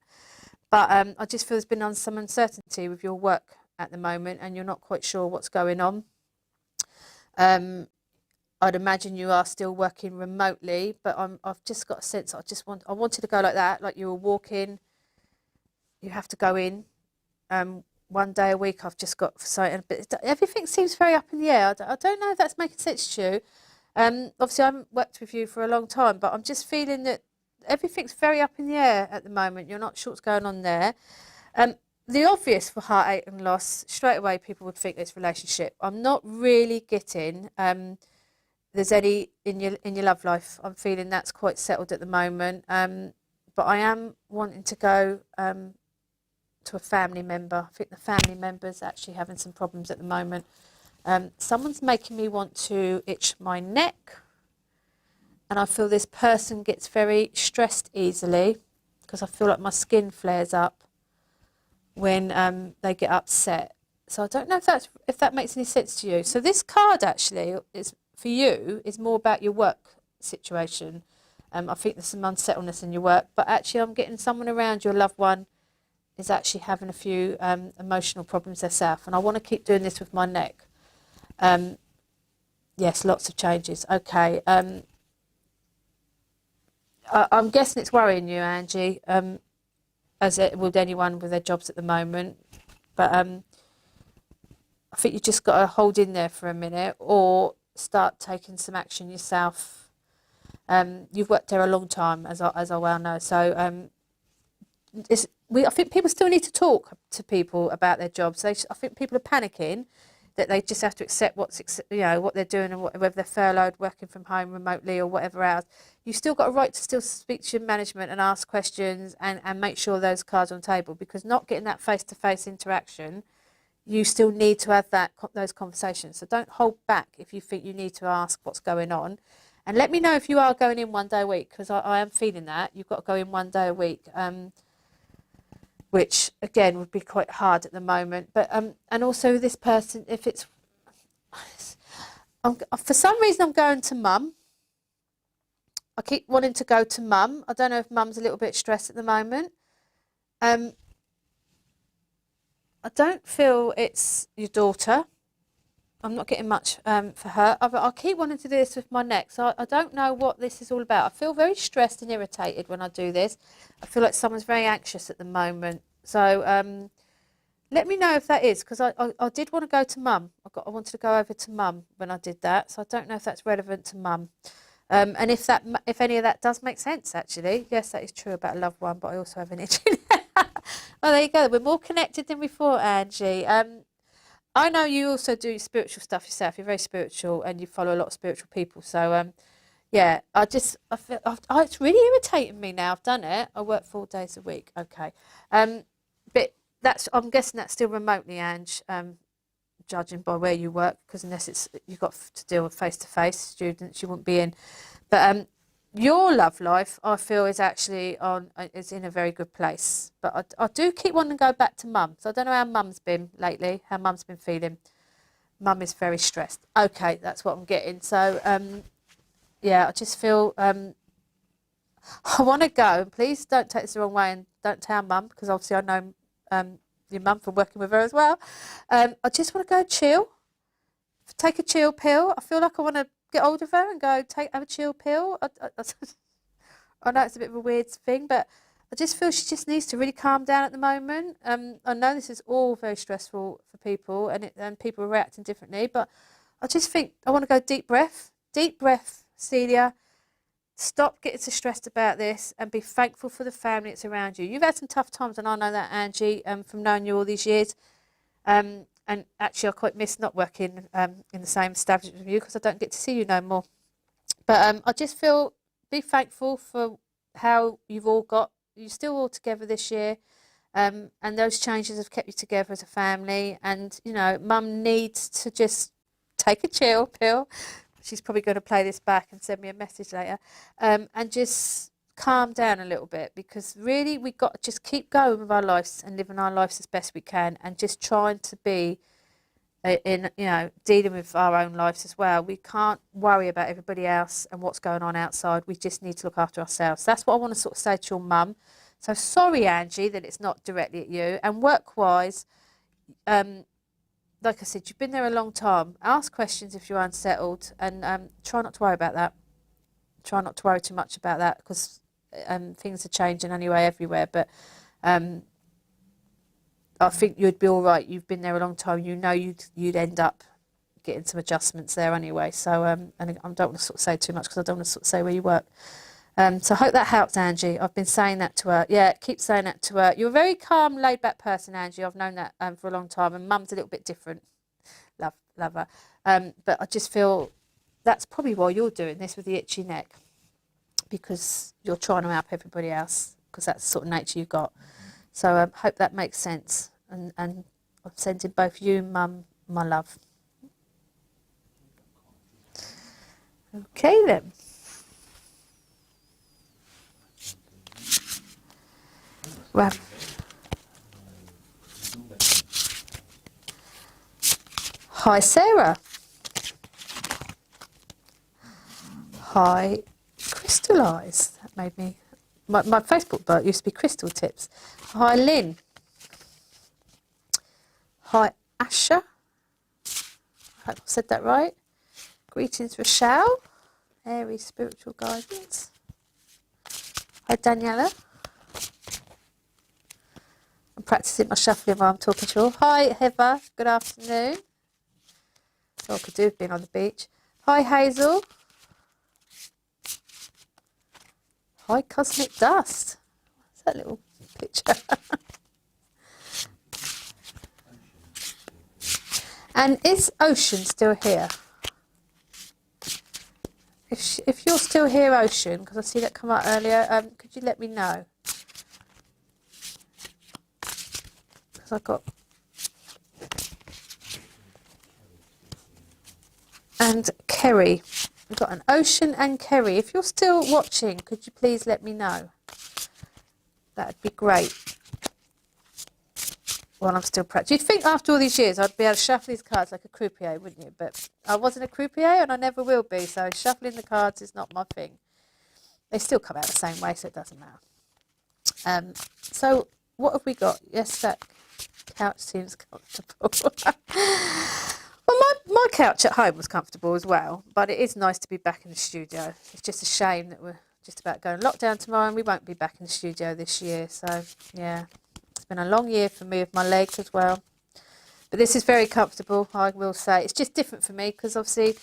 Speaker 1: But I just feel there's been some uncertainty with your work at the moment, and you're not quite sure what's going on. I'd imagine you are still working remotely, but I've just got a sense I wanted to go like that, like you were walking. You have to go in 1 day a week. I've just got but everything seems very up in the air. I don't know if that's making sense to you. Obviously, I haven't worked with you for a long time, but I'm just feeling that everything's very up in the air at the moment. You're not sure what's going on there. The obvious for heartache and loss, straight away, people would think it's relationship. I'm not really getting there's any in your love life. I'm feeling that's quite settled at the moment. But I am wanting to go to a family member. I think the family member's actually having some problems at the moment. Someone's making me want to itch my neck, and I feel this person gets very stressed easily because I feel like my skin flares up when they get upset. So I don't know if that makes any sense to you. So this card actually is for you is more about your work situation. I think there's some unsettledness in your work, but actually I'm getting someone around your loved one is actually having a few emotional problems themselves, and I want to keep doing this with my neck. Yes, lots of changes. Okay. I'm guessing it's worrying you, Angie, as it would anyone with their jobs at the moment. But I think you just got to hold in there for a minute or start taking some action yourself. You've worked there a long time, as I well know. So I think people still need to talk to people about their jobs. I think people are panicking that they just have to accept what they're doing, and whether they're furloughed, working from home remotely, or whatever else. You've still got a right to still speak to your management and ask questions and make sure those cards are on the table, because not getting that face-to-face interaction, you still need to have those conversations. So don't hold back if you think you need to ask what's going on. And let me know if you are going in 1 day a week, because I am feeling that. You've got to go in 1 day a week. Which again would be quite hard at the moment. But and also this person, if it's for some reason I'm going to mum. I keep wanting to go to mum. I don't know if mum's a little bit stressed at the moment. I don't feel it's your daughter. I'm not getting much for her. I keep wanting to do this with my neck, so I don't know what this is all about. I feel very stressed and irritated when I do this. I feel like someone's very anxious at the moment. So let me know if that is, because I did want to go to mum. I wanted to go over to mum when I did that, so I don't know if that's relevant to mum. And if any of that does make sense, actually. Yes, that is true about a loved one, but I also have an itching. Well, there you go. We're more connected than before, Angie. I know you also do spiritual stuff yourself. You're very spiritual and you follow a lot of spiritual people. So, yeah, I feel, it's really irritating me now. I've done it. I work 4 days a week. Okay. But I'm guessing that's still remotely, Ange, judging by where you work, because unless you've got to deal with face-to-face students, you wouldn't be in. But your love life, I feel, is actually is in a very good place. But I do keep wanting to go back to mum. So I don't know how mum's been lately, how mum's been feeling. Mum is very stressed. Okay, that's what I'm getting. So, yeah, I just feel I want to go. And please don't take this the wrong way and don't tell mum, because obviously I know your mum from working with her as well. I just want to go chill, take a chill pill. I feel like I want to get hold of her and go have a chill pill. I know it's a bit of a weird thing, but I just feel she just needs to really calm down at the moment. I know this is all very stressful for people, and people are reacting differently, but I just think I want to go deep breath, Celia. stop getting so stressed about this and be thankful for the family that's around you. You've had some tough times, and I know that, Angie, from knowing you all these years. And actually, I quite miss not working in the same establishment with you because I don't get to see you no more. But I just feel, be thankful for how you're still all together this year. And those changes have kept you together as a family. And, Mum needs to just take a chill pill. She's probably going to play this back and send me a message later. And just calm down a little bit, because really we've got to just keep going with our lives and living our lives as best we can, and just trying to be dealing with our own lives as well. We can't worry about everybody else and what's going on outside. We just need to look after ourselves. That's what I want to sort of say to your mum. So sorry, Angie, that it's not directly at you. And work-wise, like I said, you've been there a long time. Ask questions if you're unsettled, and try not to worry about that. Try not to worry too much about that, because things are changing anyway everywhere. But I think you'd be all right. You've been there a long time. You'd end up getting some adjustments there anyway. So and I don't want to sort of say too much, because I don't want to sort of say where you work. So I hope that helps, Angie. I've been saying that to her. Yeah, keep saying that to her. You're a very calm, laid-back person, Angie. I've known that for a long time, and Mum's a little bit different. Love her. But I just feel that's probably why you're doing this with the itchy neck, because you're trying to help everybody else, because that's the sort of nature you've got. So I hope that makes sense. And I'm sending both you and Mum my love. Okay, then. Well, hi, Sarah. Hi, Crystallise. That made me... My Facebook bio used to be Crystal Tips. Hi, Lynn. Hi, Asha. I hope I said that right. Greetings, Rochelle. Aries Spiritual Guidance. Hi, Daniela. I'm practicing my shuffling while I'm talking to you all. Hi, Heather. Good afternoon. That's all I could do being on the beach. Hi, Hazel. Hi, Cosmic Dust. What's that little picture? And is Ocean still here? If you're still here, Ocean, because I see that come out earlier, could you let me know? Because I got... And Kerry. We've got an Ocean and Kerry. If you're still watching, could you please let me know? That'd be great. While I'm still practicing. You'd think after all these years I'd be able to shuffle these cards like a croupier, wouldn't you? But I wasn't a croupier, and I never will be, so shuffling the cards is not my thing. They still come out the same way, so it doesn't matter. So what have we got? Yes, that couch seems comfortable. Well, my couch at home was comfortable as well, but it is nice to be back in the studio. It's just a shame that we're just about going lockdown tomorrow, and we won't be back in the studio this year. So, yeah, it's been a long year for me with my legs as well. But this is very comfortable, I will say. It's just different for me, because obviously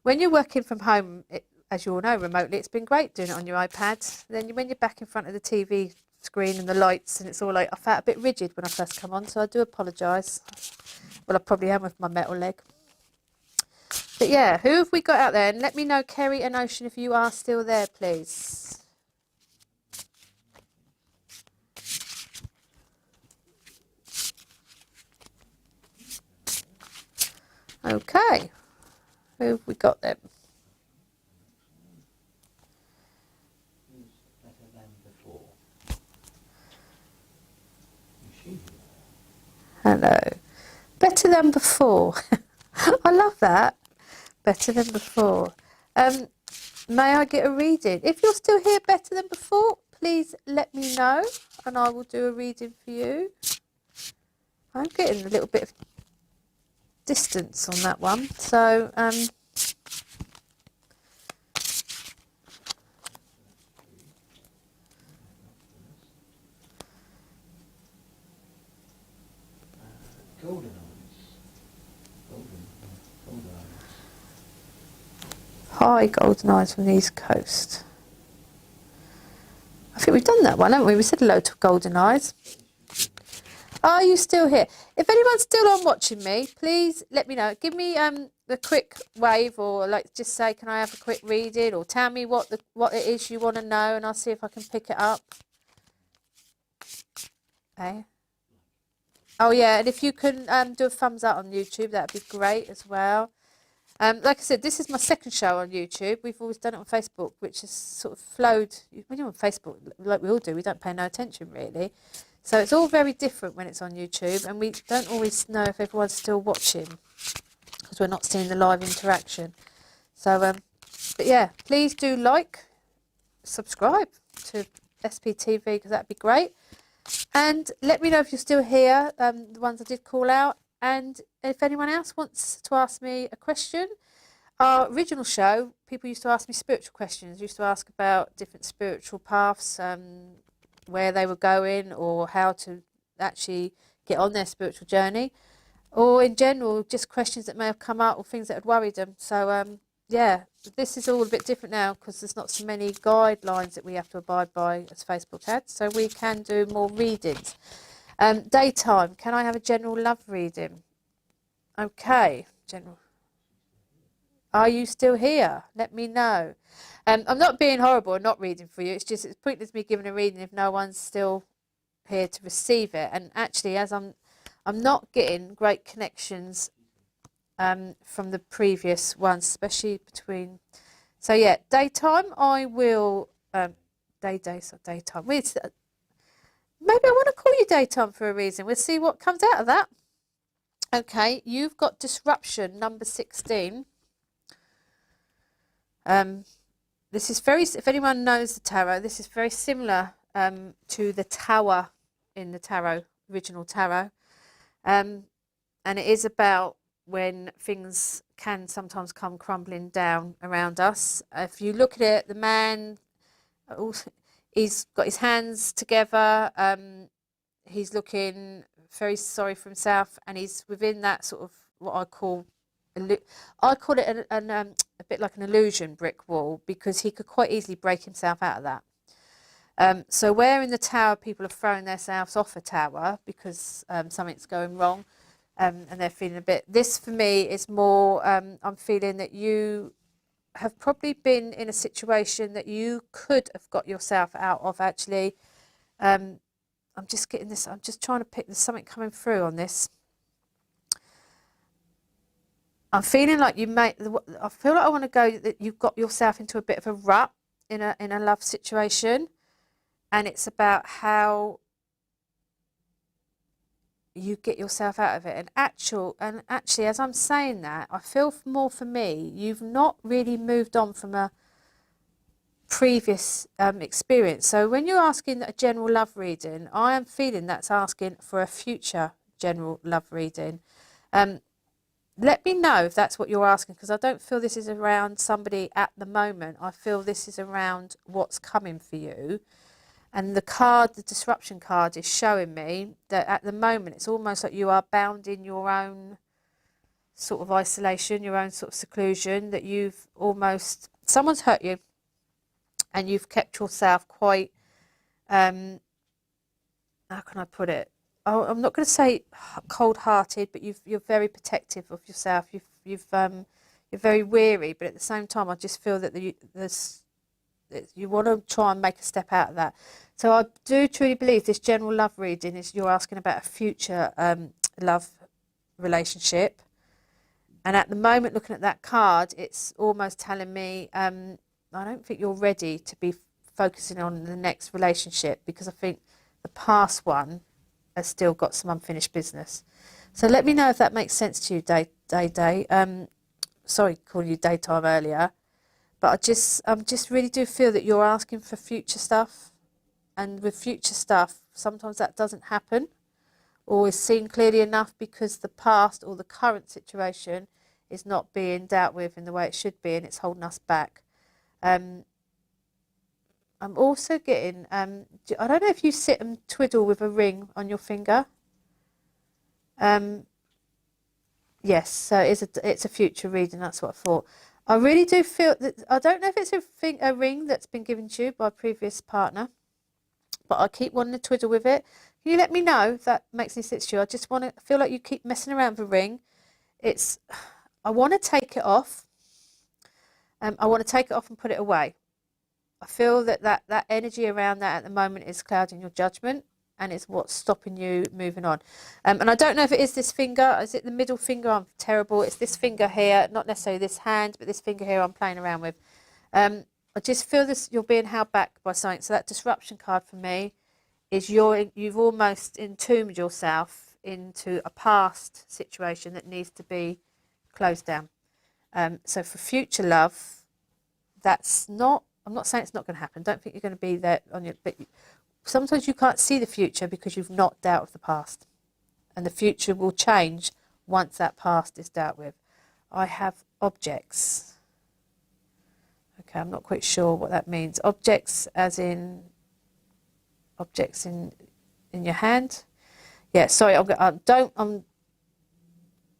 Speaker 1: when you're working from home, as you all know, remotely, it's been great doing it on your iPad. Then when you're back in front of the TV screen and the lights, and it's all like, I felt a bit rigid when I first come on, so I do apologise. Well, I probably am with my metal leg. But yeah, who have we got out there? And let me know, Kerry and Ocean, if you are still there, please. Okay. Who have we got then? Hello. Better than before. I love that. Better than before. May I get a reading? If you're still here, better than before, please let me know, and I will do a reading for you. I'm getting a little bit of distance on that one. So,
Speaker 2: Golden eyes.
Speaker 1: Hi, Golden Eyes from the East Coast. I think we've done that one, haven't we? We said hello to Golden Eyes. Are you still here? If anyone's still on watching me, please let me know. Give me the quick wave, or like just say, can I have a quick reading, or tell me what it is you want to know, and I'll see if I can pick it up. Okay. Oh yeah, and if you can do a thumbs up on YouTube, that'd be great as well. Like I said, this is my second show on YouTube. We've always done it on Facebook, which has sort of flowed. When you're on Facebook, like we all do, we don't pay no attention really. So it's all very different when it's on YouTube, and we don't always know if everyone's still watching because we're not seeing the live interaction. So, but yeah, please do like, subscribe to SPTV because that'd be great. And let me know if you're still here, the ones I did call out. And if anyone else wants to ask me a question, our original show, people used to ask me spiritual questions, used to ask about different spiritual paths, where they were going, or how to actually get on their spiritual journey, or in general, just questions that may have come up or things that had worried them. So, yeah, this is all a bit different now because there's not so many guidelines that we have to abide by as Facebook had, so we can do more readings. Daytime, can I have a general love reading? Okay, general. Are you still here? Let me know. I'm not being horrible and not reading for you. It's just it's pointless me giving a reading if no one's still here to receive it. And actually, as I'm not getting great connections from the previous ones, especially between. So yeah, daytime. I will daytime. Maybe I want to call you daytime for a reason. We'll see what comes out of that. Okay, you've got disruption number 16. This is very, if anyone knows the tarot, this is very similar to the tower in the tarot, original tarot. And it is about when things can sometimes come crumbling down around us. If you look at it, the man, he's got his hands together. He's looking very sorry for himself, and he's within that sort of what I call it a bit like an illusion brick wall, because he could quite easily break himself out of that. So where in the tower people are throwing themselves off a tower because something's going wrong, and they're feeling a bit. This for me is more. I'm feeling that you have probably been in a situation that you could have got yourself out of. Actually, I'm just getting this. I'm just trying to pick. There's something coming through on this. I'm feeling like I feel like I want to go that you've got yourself into a bit of a rut in a love situation, and it's about how you get yourself out of it. And actually, as I'm saying that, I feel more for me, you've not really moved on from a previous experience. So when you're asking a general love reading, I am feeling that's asking for a future general love reading. Let me know if that's what you're asking, because I don't feel this is around somebody at the moment. I feel this is around what's coming for you. And the disruption card is showing me that at the moment it's almost like you are bound in your own sort of isolation, your own sort of seclusion, that someone's hurt you and you've kept yourself quite, how can I put it? I'm not going to say cold-hearted, but you're very protective of yourself. You're very weary, but at the same time, I just feel that you want to try and make a step out of that. So I do truly believe this general love reading is you're asking about a future love relationship. And at the moment, looking at that card, it's almost telling me I don't think you're ready to be focusing on the next relationship, because I think the past one has still got some unfinished business. So let me know if that makes sense to you, Day. Sorry, calling you daytime earlier, but I just really do feel that you're asking for future stuff, and with future stuff, sometimes that doesn't happen or is seen clearly enough because the past or the current situation is not being dealt with in the way it should be, and it's holding us back. I'm also getting, I don't know if you sit and twiddle with a ring on your finger. Yes, so it's a future reading, that's what I thought. I really do feel that, I don't know if it's a ring that's been given to you by a previous partner. but I keep wanting to twiddle with it. Can you let me know if that makes any sense to you? I just want to feel like you keep messing around with the ring. I want to take it off. I want to take it off and put it away. I feel that energy around that at the moment is clouding your judgment, and it's what's stopping you moving on. And I don't know if it is this finger. Is it the middle finger? I'm terrible. It's this finger here, not necessarily this hand, but this finger here I'm playing around with. I just feel you're being held back by something. So that disruption card for me is you've almost entombed yourself into a past situation that needs to be closed down. So for future love, I'm not saying it's not going to happen. Don't think you're going to be there but sometimes you can't see the future because you've not dealt with the past. And the future will change once that past is dealt with. I have objects. Okay, I'm not quite sure what that means. Objects as in objects in your hand. Yeah, sorry, I'm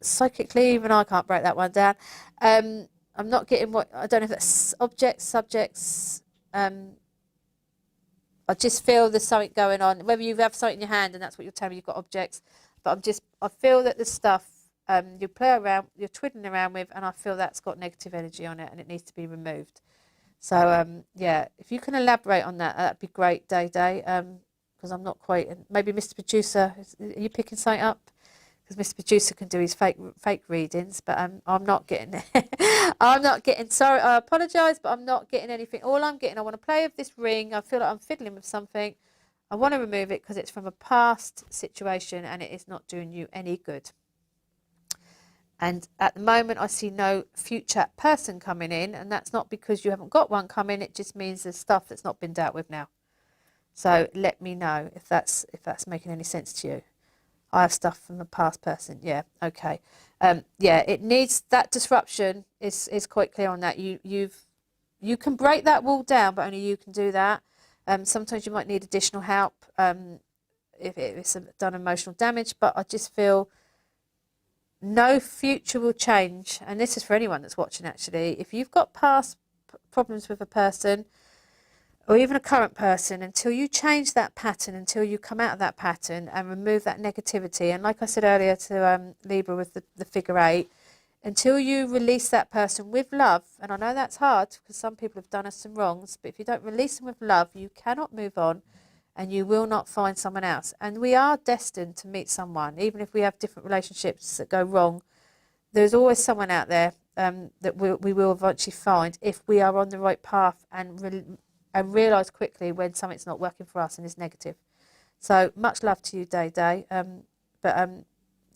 Speaker 1: psychically, even I can't break that one down. I'm not getting I don't know if that's objects, subjects. I just feel there's something going on. Whether you have something in your hand and that's what you're telling me, you've got objects. But I feel that the stuff you play around, you're twiddling around with, and I feel that's got negative energy on it and it needs to be removed. So, yeah, if you can elaborate on that, that'd be great, Day, because I'm not quite, maybe Mr. Producer, are you picking something up? Because Mr. Producer can do his fake readings, but I'm not getting I'm not getting, sorry, I apologise, but I'm not getting anything. All I'm getting, I want to play with this ring. I feel like I'm fiddling with something. I want to remove it because it's from a past situation and it is not doing you any good. And at the moment, I see no future person coming in, and that's not because you haven't got one coming. It just means there's stuff that's not been dealt with now. So let me know if that's making any sense to you. I have stuff from a past person. Yeah, okay. Yeah, it needs that disruption is quite clear on that. You can break that wall down, but only you can do that. Sometimes you might need additional help if it's done emotional damage, but I just feel no future will change. And this is for anyone that's watching, actually. If you've got past problems with a person, or even a current person, until you change that pattern, until you come out of that pattern and remove that negativity, and like I said earlier to Libra with the figure 8, until you release that person with love, and I know that's hard because some people have done us some wrongs, but if you don't release them with love, you cannot move on and you will not find someone else. And we are destined to meet someone, even if we have different relationships that go wrong. There's always someone out there that we will eventually find if we are on the right path and realise quickly when something's not working for us and is negative. So much love to you, Day. But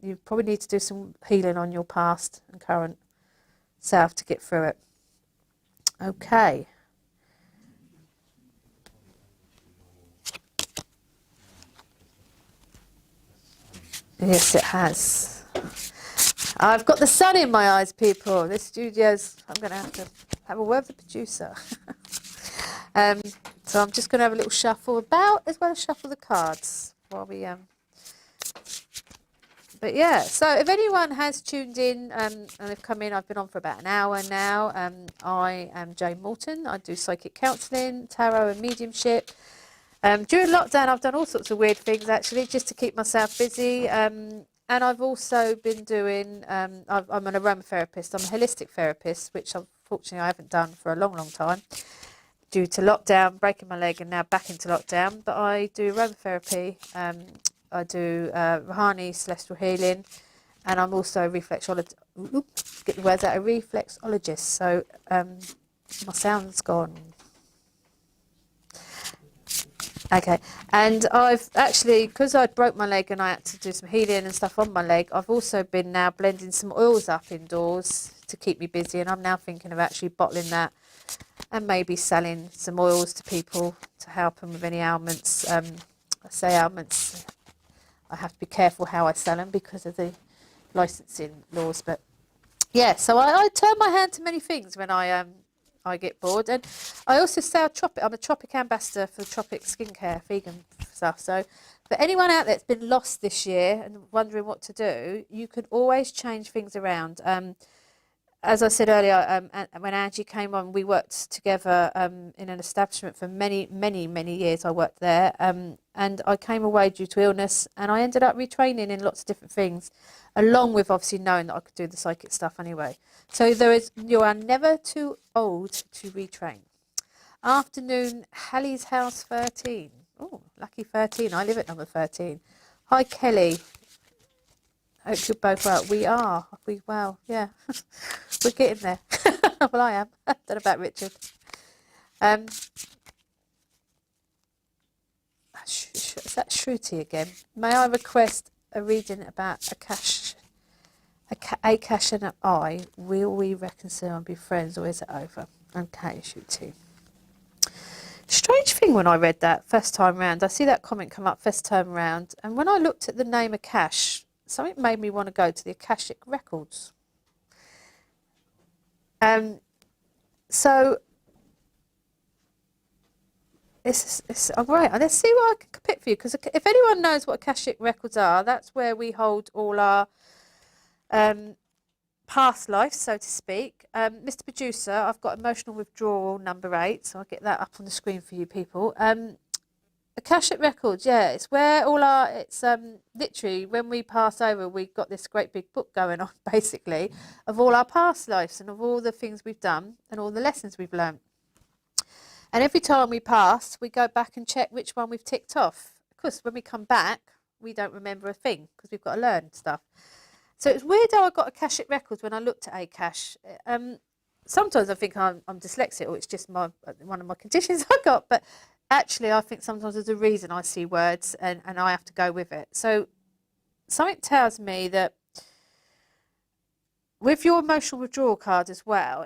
Speaker 1: you probably need to do some healing on your past and current self to get through it. Okay. Yes, it has. I've got the sun in my eyes, people. This studio's, I'm going to have a word with the producer. So I'm just going to have a little shuffle about, as well as shuffle the cards while we but yeah, so if anyone has tuned in and have come in, I've been on for about an hour now. I am Jane Morton. I do psychic counselling, tarot and mediumship. During lockdown, I've done all sorts of weird things, actually, just to keep myself busy. And I've also been doing, I'm an aromatherapist. I'm a holistic therapist, which unfortunately I haven't done for a long, long time due to lockdown, breaking my leg and now back into lockdown. But I do aromatherapy. I do Rahani, celestial healing, and I'm also a reflexologist. Get the words out, a reflexologist. So my sound's gone. Okay, and I've actually, because I broke my leg and I had to do some healing and stuff on my leg, I've also been now blending some oils up indoors to keep me busy, and I'm now thinking of actually bottling that and maybe selling some oils to people to help them with any ailments. I say ailments, I have to be careful how I sell them because of the licensing laws, but yeah, so I turn my hand to many things when I get bored. And I also sell Tropic. I'm a Tropic ambassador for Tropic skincare, vegan stuff. So for anyone out there that's been lost this year and wondering what to do, you can always change things around. as I said earlier, when Angie came on, we worked together in an establishment for many, many, many years. I worked there, and I came away due to illness, and I ended up retraining in lots of different things, along with obviously knowing that I could do the psychic stuff anyway. So you are never too old to retrain. Afternoon, Hallie's house 13. Oh, lucky 13. I live at number 13. Hi, Kelly. Hope you're both well. We are. Well, yeah. We're getting there. Well, I am. I don't know about Richard. Is that Shruti again? May I request a reading about Akash and I? Will we reconcile and be friends, or is it over? Okay, Shruti. Strange thing when I read that first time round. I see that comment come up first time round, and when I looked at the name Akash, something made me want to go to the Akashic Records. So it's all right. Let's see what I can pick for you, because if anyone knows what Akashic Records are, that's where we hold all our past life, so to speak. Mr. Producer, I've got emotional withdrawal number 8, so I'll get that up on the screen for you people. Akashic Records, yeah, it's where all our, it's literally when we pass over, we've got this great big book going on, basically, of all our past lives and of all the things we've done and all the lessons we've learned. And every time we pass, we go back and check which one we've ticked off. Of course, when we come back, we don't remember a thing because we've got to learn stuff. So it's weird how I got Akashic Records when I looked at Akash. Sometimes I think I'm dyslexic, or it's just one of my conditions I got, but actually I think sometimes there's a reason I see words and I have to go with it. So something tells me that with your emotional withdrawal card as well,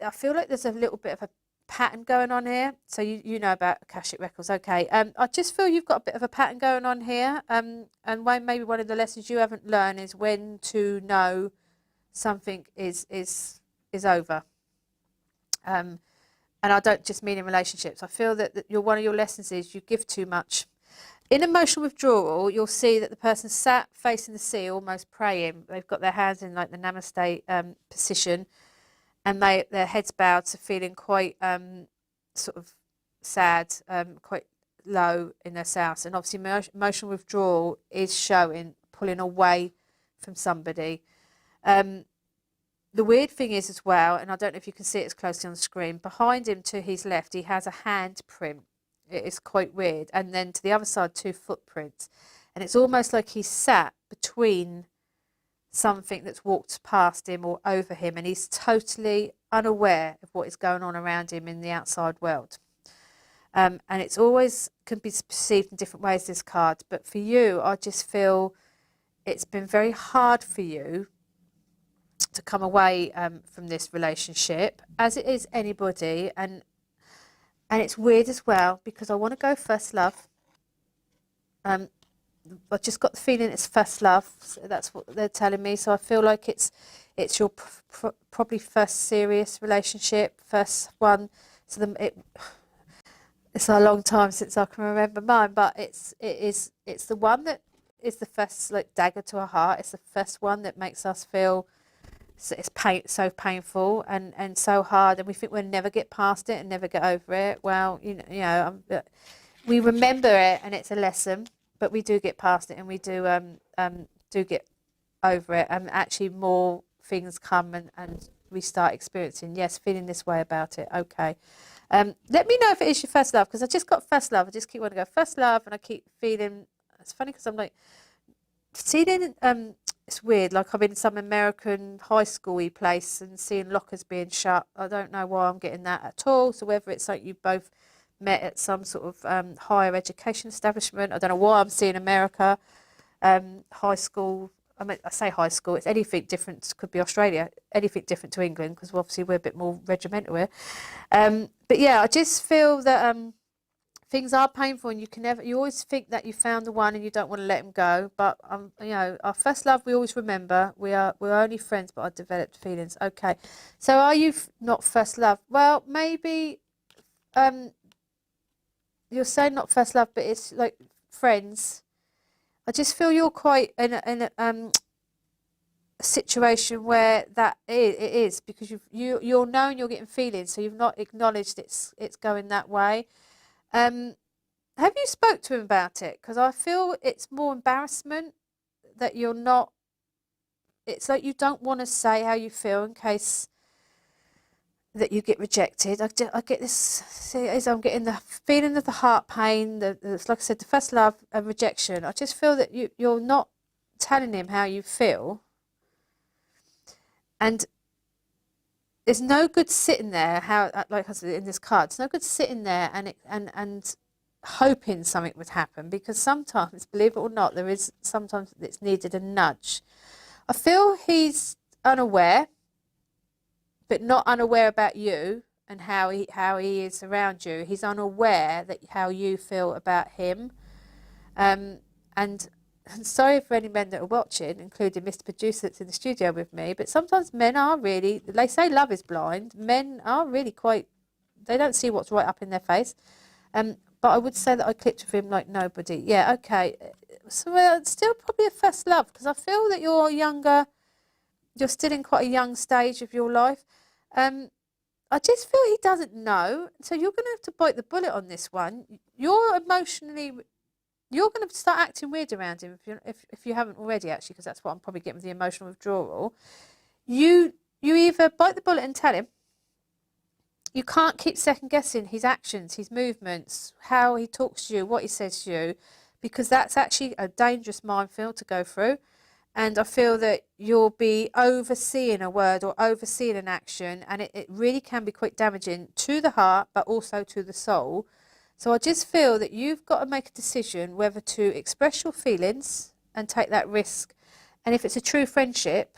Speaker 1: I feel like there's a little bit of a pattern going on here. So you know about Akashic Records, okay. I just feel you've got a bit of a pattern going on here, and maybe one of the lessons you haven't learned is when to know something is over. And I don't just mean in relationships. I feel that one of your lessons is you give too much. In emotional withdrawal, you'll see that the person sat facing the sea, almost praying. They've got their hands in like the namaste position, and their heads bowed, so feeling quite sort of sad, quite low in their selves. And obviously emotional withdrawal is showing pulling away from somebody. The weird thing is as well, and I don't know if you can see it as closely on the screen, behind him to his left, he has a hand print. It is quite weird. And then to the other side, 2 footprints. And it's almost like he's sat between something that's walked past him or over him, and he's totally unaware of what is going on around him in the outside world. And it's always can be perceived in different ways, this card. But for you, I just feel it's been very hard for you to come away from this relationship, as it is anybody. And it's weird as well, because I want to go first love. I've just got the feeling it's first love. So that's what they're telling me. So I feel like it's your probably first serious relationship, first one. So it's a long time since I can remember mine, but it's the one that is the first like dagger to our heart. It's the first one that makes us feel it's so painful and so hard, and we think we'll never get past it and never get over it. Well, we remember it and it's a lesson, but we do get past it and we do get over it, and actually more things come and we start experiencing, yes, feeling this way about it. Okay. Let me know if it is your first love, because I just got first love. I just keep wanting to go first love, and I keep feeling, it's funny because I'm like feeling it's weird, like I'm in some American high school-y place and seeing lockers being shut. I don't know why I'm getting that at all. So whether it's like you both met at some sort of higher education establishment, I don't know why I'm seeing America, high school. I mean, I say high school, it's anything different, could be Australia, anything different to England, because obviously we're a bit more regimental here. But yeah, I just feel that things are painful, and you always think that you found the one and you don't want to let him go. But our first love, we always remember. We're only friends, but I developed feelings. Okay, so are you not first love? Well, maybe you're saying not first love, but it's like friends. I just feel you're quite a situation where it is because you're knowing you're getting feelings, so you've not acknowledged it's going that way. Have you spoke to him about it? Because I feel it's more embarrassment that you're not. It's like you don't want to say how you feel in case that you get rejected. I get this. See, as I'm getting the feeling of the heart pain. It's like I said, the first love and rejection. I just feel that you're not telling him how you feel, and it's no good sitting there. How, like I said in this card, it's no good sitting there and hoping something would happen, because sometimes, believe it or not, sometimes it's needed a nudge. I feel he's unaware, but not unaware about you and how he is around you. He's unaware that how you feel about him. And I'm sorry for any men that are watching, including Mr. Producer that's in the studio with me, but sometimes men are really, they say love is blind. Men are really quite, they don't see what's right up in their face. But I would say that I clicked with him like nobody. Yeah, okay. So it's still probably a first love, because I feel that you're younger, you're still in quite a young stage of your life. I just feel he doesn't know, so you're going to have to bite the bullet on this one. You're going to start acting weird around him if you haven't already, actually, because that's what I'm probably getting with the emotional withdrawal. You either bite the bullet and tell him. You can't keep second guessing his actions, his movements, how he talks to you, what he says to you, because that's actually a dangerous minefield to go through. And I feel that you'll be overseeing a word or overseeing an action, and it really can be quite damaging to the heart, but also to the soul. So I just feel that you've got to make a decision whether to express your feelings and take that risk. And if it's a true friendship,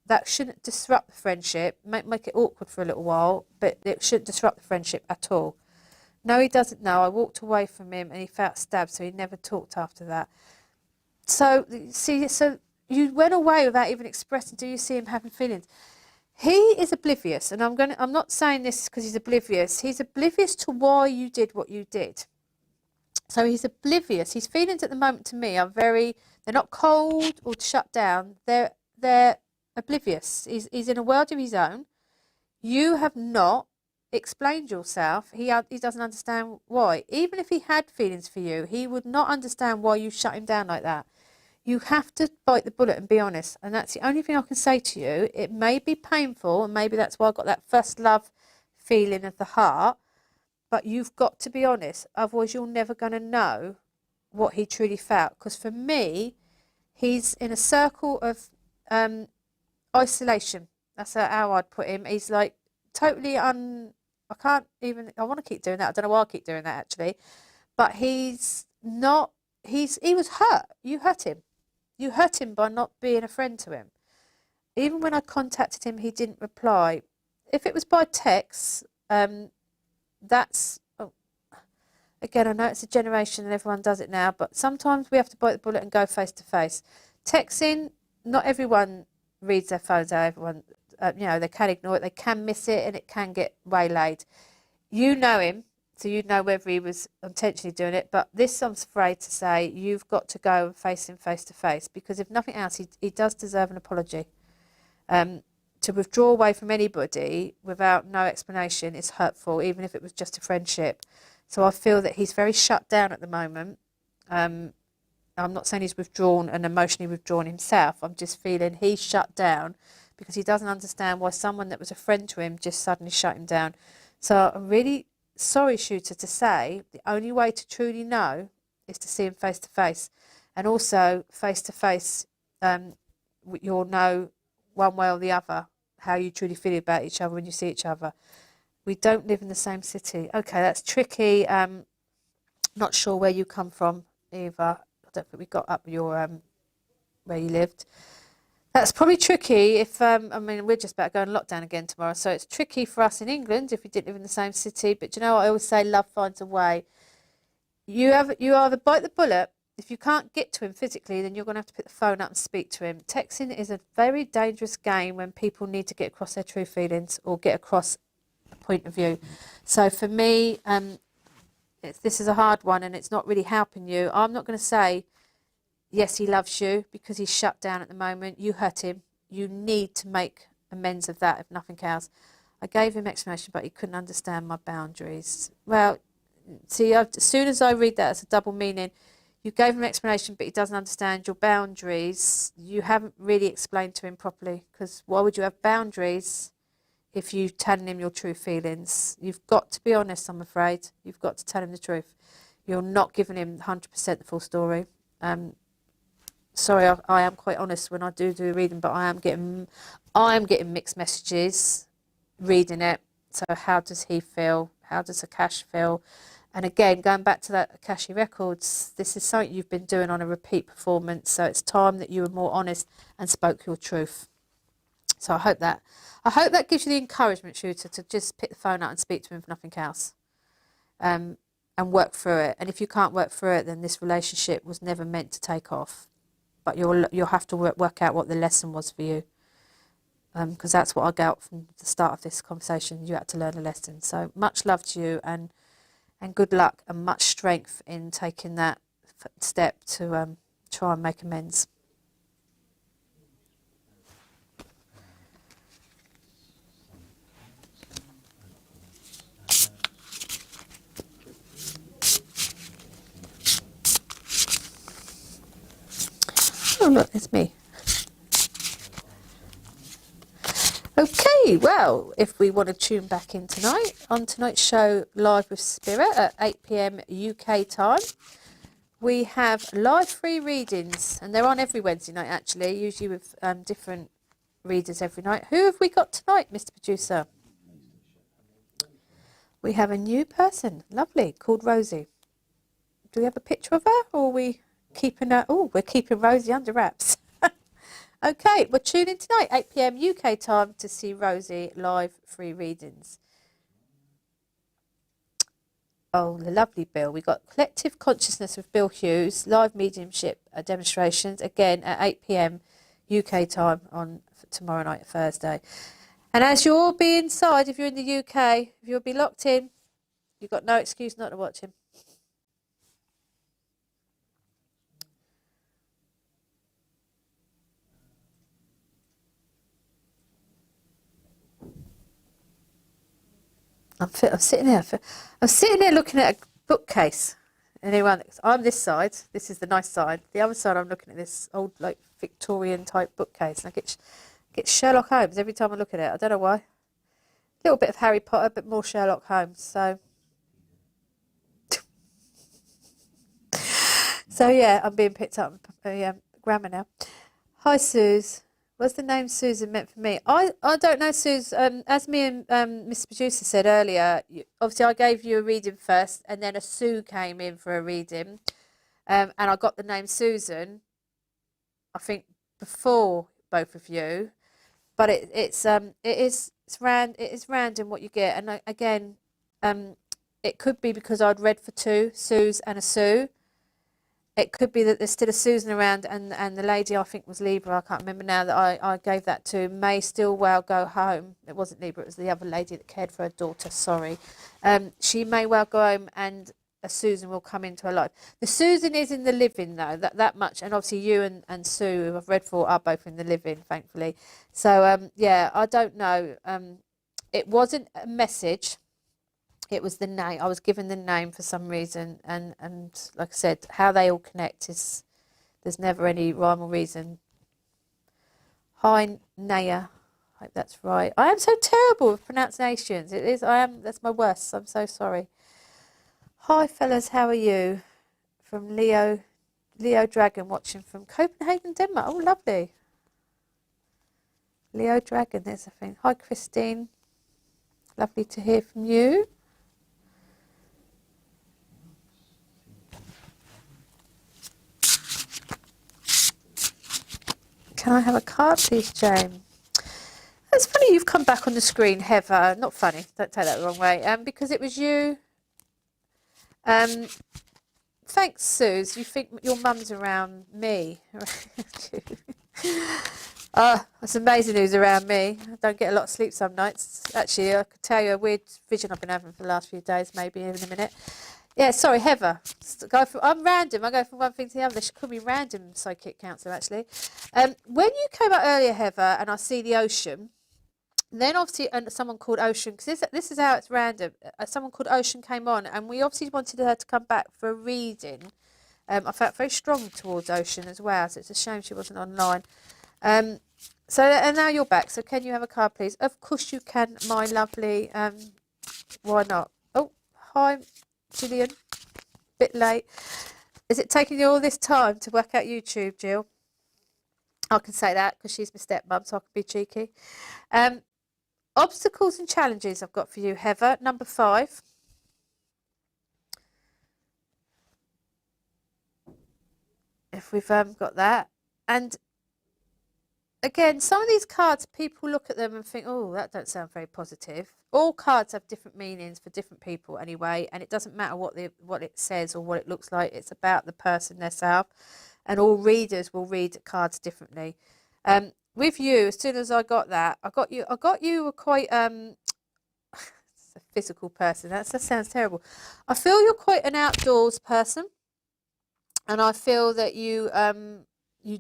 Speaker 1: that shouldn't disrupt the friendship, make it awkward for a little while, but it shouldn't disrupt the friendship at all. No, he doesn't know. I walked away from him and he felt stabbed, so he never talked after that. So, see, so you went away without even expressing, do you see him having feelings? He is oblivious, and I'm not saying this because he's oblivious. He's oblivious to why you did what you did. So he's oblivious. His feelings at the moment to me are they're not cold or shut down. They're oblivious. He's in a world of his own. You have not explained yourself. He doesn't understand why. Even if he had feelings for you, he would not understand why you shut him down like that. You have to bite the bullet and be honest. And that's the only thing I can say to you. It may be painful, and maybe that's why I got that first love feeling of the heart, but you've got to be honest. Otherwise, you're never going to know what he truly felt. Because for me, he's in a circle of isolation. That's how I'd put him. He's like totally I want to keep doing that. I don't know why I keep doing that, actually. But he was hurt. You hurt him. You hurt him by not being a friend to him. Even when I contacted him, he didn't reply. If it was by text, that's... Oh, again, I know it's a generation and everyone does it now, but sometimes we have to bite the bullet and go face to face. Texting, not everyone reads their phones out. Everyone, they can ignore it, they can miss it, and it can get waylaid. You know him, so you'd know whether he was intentionally doing it. But this, I'm afraid to say, you've got to go and face him face to face, because if nothing else, he does deserve an apology. To withdraw away from anybody without no explanation is hurtful, even if it was just a friendship. So I feel that he's very shut down at the moment. I'm not saying he's withdrawn and emotionally withdrawn himself. I'm just feeling he's shut down because he doesn't understand why someone that was a friend to him just suddenly shut him down. So I'm really sorry, Shooter, to say the only way to truly know is to see him face to face. And also face to face, you'll know one way or the other how you truly feel about each other when you see each other. We don't live in the same city. Okay, that's tricky. Not sure where you come from either. I don't think we got up your where you lived. That's probably tricky if, we're just about to go on lockdown again tomorrow, so it's tricky for us in England if we didn't live in the same city. But you know what I always say, love finds a way. You either bite the bullet. If you can't get to him physically, then you're going to have to pick the phone up and speak to him. Texting is a very dangerous game when people need to get across their true feelings or get across a point of view. So for me, this is a hard one and it's not really helping you. I'm not going to say, yes, he loves you, because he's shut down at the moment. You hurt him. you need to make amends of that, if nothing else. I gave him explanation, but he couldn't understand my boundaries. Well, see, as soon as I read that, it's a double meaning. You gave him an explanation, but he doesn't understand your boundaries. You haven't really explained to him properly, because why would you have boundaries if you're telling him your true feelings? You've got to be honest, I'm afraid. You've got to tell him the truth. You're not giving him 100% the full story. Sorry, I am quite honest when I do a reading, but I am getting mixed messages reading it. So how does he feel? How does Akash feel? And again, going back to that Akashic Records, this is something you've been doing on a repeat performance. So it's time that you were more honest and spoke your truth. So I hope that gives you the encouragement, Shooter, to just pick the phone up and speak to him, if nothing else, and work through it. And if you can't work through it, then this relationship was never meant to take off. But you'll have to work out what the lesson was for you, because that's what I got from the start of this conversation. You had to learn a lesson. So much love to you, and good luck and much strength in taking that step to try and make amends. Oh, look, it's me. Okay, well, if we want to tune back in tonight, on tonight's show, Live with Spirit at 8 p.m. UK time, we have live free readings, and they're on every Wednesday night, actually, usually with different readers every night. Who have we got tonight, Mr. Producer? We have a new person, lovely, called Rosie. Do we have a picture of her, or are we keeping her? Oh, we're keeping Rosie under wraps. Okay, we're tuning tonight, 8 p.m. UK time, to see Rosie live free readings. Oh, the lovely Bill. We got Collective Consciousness with Bill Hughes, live mediumship demonstrations, again at 8 p.m. UK time on tomorrow night, Thursday. And as you'll all be inside, if you're in the UK, if you'll be locked in, you've got no excuse not to watch him. I'm sitting there looking at a bookcase. Anyone? I'm this side. This is the nice side. The other side, I'm looking at this old, like, Victorian type bookcase, and I get Sherlock Holmes every time I look at it. I don't know why. A little bit of Harry Potter, but more Sherlock Holmes. So yeah, I'm being picked up grammar now. Hi, Suze. What's the name Susan meant for me? I don't know, Suze. As me and Mr. Producer said earlier, obviously I gave you a reading first, and then a Sue came in for a reading, and I got the name Susan, I think, before both of you. But it is random what you get, and again, it could be because I'd read for two Sues and a Sue. It could be that there's still a Susan around, and the lady, I think, was Libra. I can't remember now, that I gave that to, may still well go home. It wasn't Libra, it was the other lady that cared for her daughter, sorry. She may well go home, and a Susan will come into her life. The Susan is in the living, though, that much. And obviously you and Sue, who I've read for, are both in the living, thankfully. So, yeah, I don't know. It wasn't a message. It was the name. I was given the name for some reason, and like I said, how they all connect is, there's never any rhyme or reason. Hi, Naya. I hope that's right. I am so terrible with pronunciations. It is. That's my worst. I'm so sorry. Hi, fellas. How are you? From Leo Dragon, watching from Copenhagen, Denmark. Oh, lovely. Leo Dragon. There's a thing. Hi, Christine. Lovely to hear from you. Can I have a card, please, Jane? It's funny you've come back on the screen, Heather. Not funny, don't take that the wrong way. Because it was you. Thanks, Suze. You think your mum's around me. It's amazing who's around me. I don't get a lot of sleep some nights. Actually, I could tell you a weird vision I've been having for the last few days, maybe even a minute. Yeah, sorry, Heather. I'm random. I go from one thing to the other. She could be random psychic counsellor, actually. When you came out earlier, Heather, and I see the ocean, then obviously someone called Ocean, because this is how it's random. Someone called Ocean came on, and we obviously wanted her to come back for a reading. I felt very strong towards Ocean as well, so it's a shame she wasn't online. So, and now you're back. So, can you have a card, please? Of course you can, my lovely. Why not? Oh, hi, Gillian. Bit late. Is it taking you all this time to work out YouTube, Jill? I can say that because she's my stepmum, so I can be cheeky. Obstacles and challenges I've got for you, Heather. Number 5. If we've got that. And again, some of these cards, people look at them and think, oh, that don't sound very positive. All cards have different meanings for different people anyway, and it doesn't matter what it says or what it looks like. It's about the person themselves, and all readers will read cards differently. With you, as soon as I got that, I got you were quite a physical person. That sounds terrible. I feel you're quite an outdoors person, and I feel that you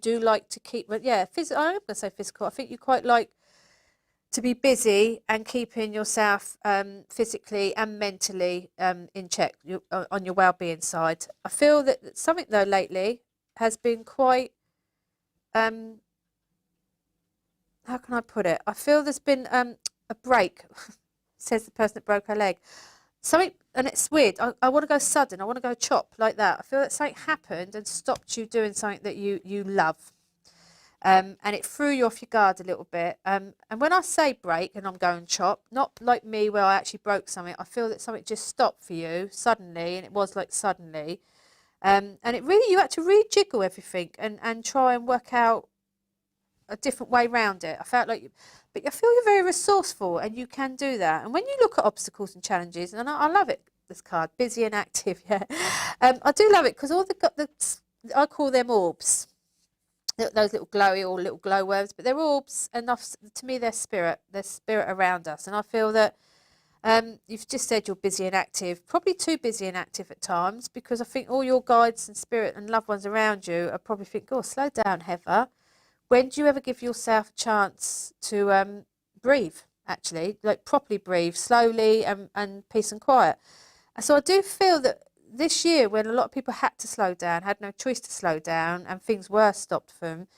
Speaker 1: do like to keep, but yeah, physical. I'm going to say physical. I think you quite like to be busy and keeping yourself physically and mentally in check on your well-being side. I feel that something though lately has been quite how can I put it? I feel there's been a break, says the person that broke her leg. Something, and it's weird. I want to go sudden. I want to go chop like that. I feel that something happened and stopped you doing something that you love. And it threw you off your guard a little bit. And when I say break and I'm going chop, not like me where I actually broke something, I feel that something just stopped for you suddenly, and it was like suddenly. And it really, you had to rejiggle everything and try and work out a different way around it. I felt like but I feel you're very resourceful and you can do that. And when you look at obstacles and challenges, and I love it, this card, busy and active, yeah. I do love it because all I call them orbs. Those little glowy or little glow worms, but they're orbs, and to me they're spirit around us. And I feel that you've just said you're busy and active, probably too busy and active at times, because I think all your guides and spirit and loved ones around you are probably think, oh, slow down, Heather. When do you ever give yourself a chance to breathe, actually, like properly breathe, slowly and peace and quiet? And so I do feel that this year, when a lot of people had to slow down, had no choice to slow down, and things were stopped for them,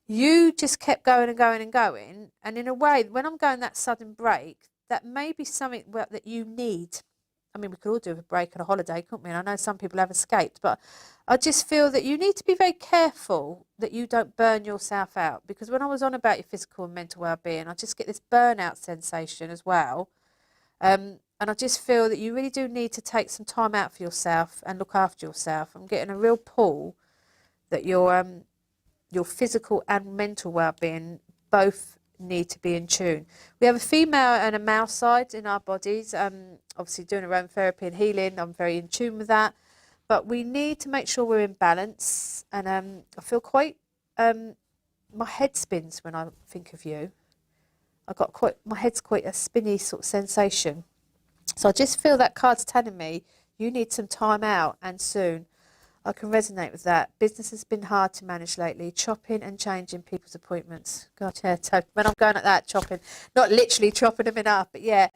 Speaker 1: you just kept going and going and going. And in a way, when I'm going that sudden break, that may be something that you need. I mean, we could all do a break and a holiday, couldn't we? And I know some people have escaped, but I just feel that you need to be very careful that you don't burn yourself out. Because when I was on about your physical and mental well-being, I just get this burnout sensation as well. And I just feel that you really do need to take some time out for yourself and look after yourself. I'm getting a real pull that your physical and mental well-being both need to be in tune. We have a female and a male side in our bodies. Obviously doing aromatherapy and healing, I'm very in tune with that. But we need to make sure we're in balance. And I feel quite, my head spins when I think of you. My head's quite a spinny sort of sensation. So I just feel that card's telling me you need some time out, and soon. I can resonate with that. Business has been hard to manage lately, chopping and changing people's appointments. God, yeah, so when I'm going at that, chopping, not literally chopping them in half, but yeah,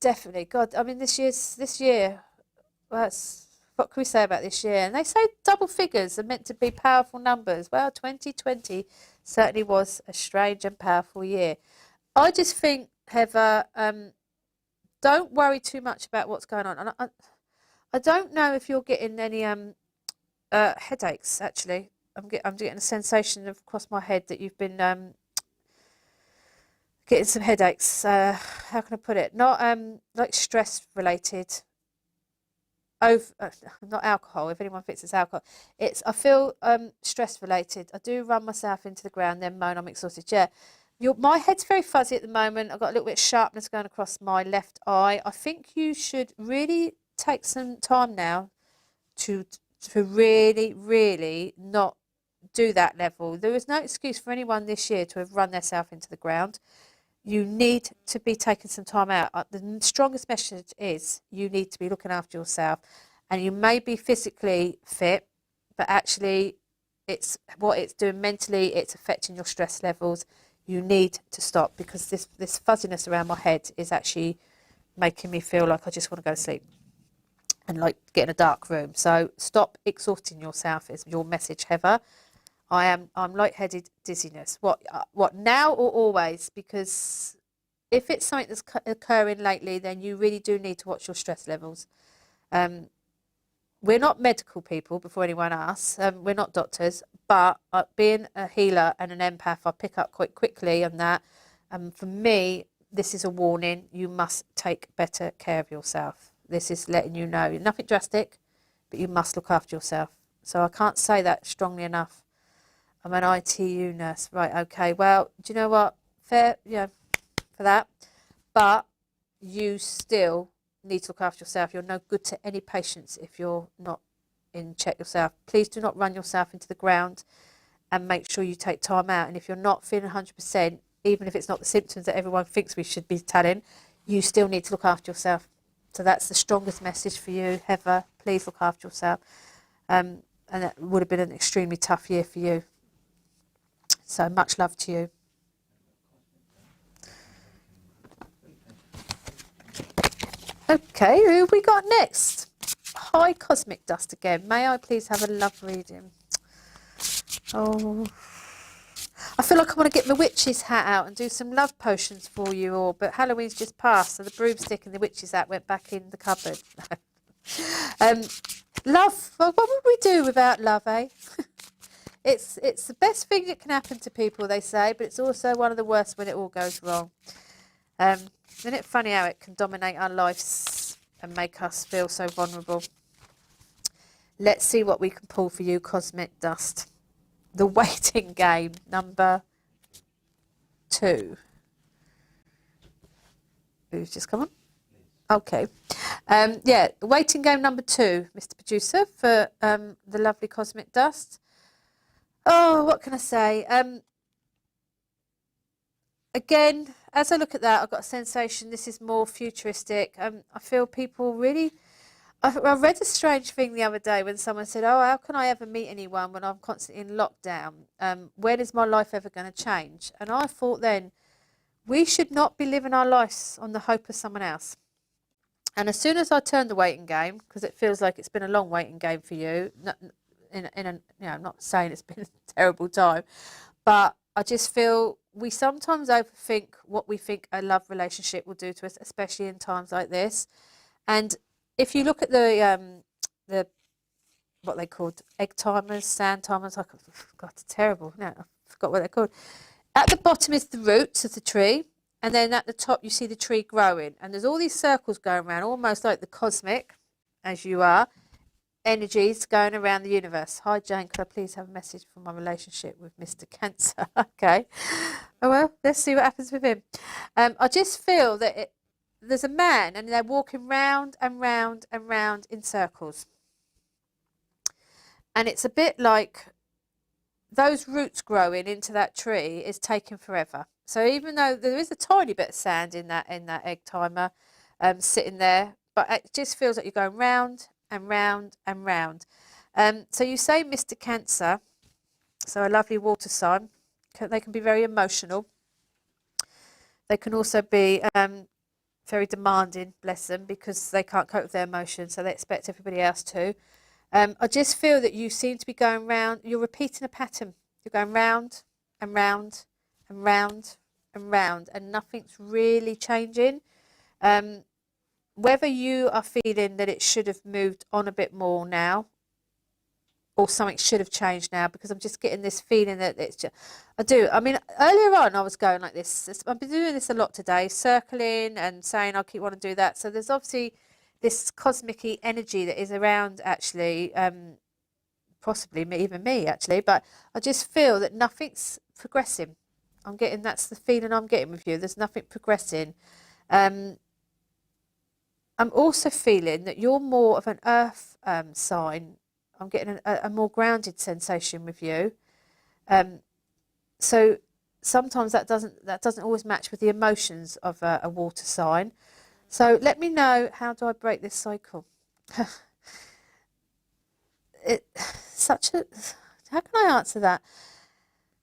Speaker 1: definitely. God, I mean, this year, well, what can we say about this year? And they say double figures are meant to be powerful numbers. Well, 2020 certainly was a strange and powerful year. I just think, Heather, don't worry too much about what's going on. And I don't know if you're getting any headaches, actually. I'm getting a sensation across my head that you've been getting some headaches. How can I put it? Not like stress related. Not alcohol. If anyone thinks it's alcohol, I feel stress related. I do run myself into the ground, then moan I'm exhausted. Yeah. My head's very fuzzy at the moment. I've got a little bit of sharpness going across my left eye. I think you should really take some time now to really, really not do that level. There is no excuse for anyone this year to have run themselves into the ground. You need to be taking some time out. The strongest message is you need to be looking after yourself. And you may be physically fit, but actually it's what it's doing mentally, it's affecting your stress levels. You need to stop, because this fuzziness around my head is actually making me feel like I just want to go to sleep and like get in a dark room. So stop exhausting yourself is your message, Heather. I'm lightheaded, dizziness. What now or always? Because if it's something that's occurring lately, then you really do need to watch your stress levels. We're not medical people, before anyone asks. We're not doctors, but being a healer and an empath, I pick up quite quickly on that. For me, this is a warning. You must take better care of yourself. This is letting you know, nothing drastic, but you must look after yourself. So I can't say that strongly enough. I'm an ITU nurse. Right, okay. Well, do you know what? Fair, for that. But you still need to look after yourself. You're no good to any patients if you're not in check yourself. Please do not run yourself into the ground, and make sure you take time out. And if you're not feeling 100%, even if it's not the symptoms that everyone thinks we should be telling, you still need to look after yourself. So that's the strongest message for you, Heather. Please look after yourself. And that would have been an extremely tough year for you. So much love to you. Okay, who have we got next? Hi, Cosmic Dust again. May I please have a love reading? Oh, I feel like I want to get my witch's hat out and do some love potions for you all, but Halloween's just passed, so the broomstick and the witch's hat went back in the cupboard. Love. Well, what would we do without love, eh? It's the best thing that can happen to people, they say, but it's also one of the worst when it all goes wrong. Isn't it funny how it can dominate our lives and make us feel so vulnerable? Let's see what we can pull for you, Cosmic Dust. The Waiting Game, number 2. Who's just come on? Okay. Yeah, Waiting Game number 2, Mr. Producer, for the lovely Cosmic Dust. Oh, what can I say? Again, as I look at that, I've got a sensation this is more futuristic. I feel people really... I read a strange thing the other day when someone said, oh, how can I ever meet anyone when I'm constantly in lockdown? When is my life ever going to change? And I thought then, we should not be living our lives on the hope of someone else. And as soon as I turned the waiting game, because it feels like it's been a long waiting game for you, I'm not saying it's been a terrible time, but I just feel we sometimes overthink what we think a love relationship will do to us, especially in times like this. And if you look at the what they called egg timers, sand timers, God, it's terrible. No, I forgot what they're called. At the bottom is the roots of the tree, and then at the top you see the tree growing, and there's all these circles going around, almost like the cosmic, as you are, energies going around the universe. Hi Jane, could I please have a message for my relationship with Mr. Cancer? Okay. Oh well, let's see what happens with him. I just feel that there's a man and they're walking round and round and round in circles. And it's a bit like those roots growing into that tree is taking forever. So even though there is a tiny bit of sand in that egg timer sitting there, but it just feels like you're going round and round and round. So you say Mr. Cancer, so a lovely water sign. They can be very emotional. They can also be very demanding, bless them, because they can't cope with their emotions, so they expect everybody else to. I just feel that you seem to be going round, you're repeating a pattern. You're going round and round and round and round, and nothing's really changing. Whether you are feeling that it should have moved on a bit more now, or something should have changed now, because I'm just getting this feeling that it's just, I mean, earlier on I was going like this. I've been doing this a lot today, circling and saying I keep wanting to do that. So there's obviously this cosmic energy that is around actually, possibly even me actually, but I just feel that nothing's progressing. That's the feeling I'm getting with you. There's nothing progressing. I'm also feeling that you're more of an earth sign. I'm getting a more grounded sensation with you. So sometimes that doesn't always match with the emotions of a water sign. So let me know, how do I break this cycle? it such a How can I answer that?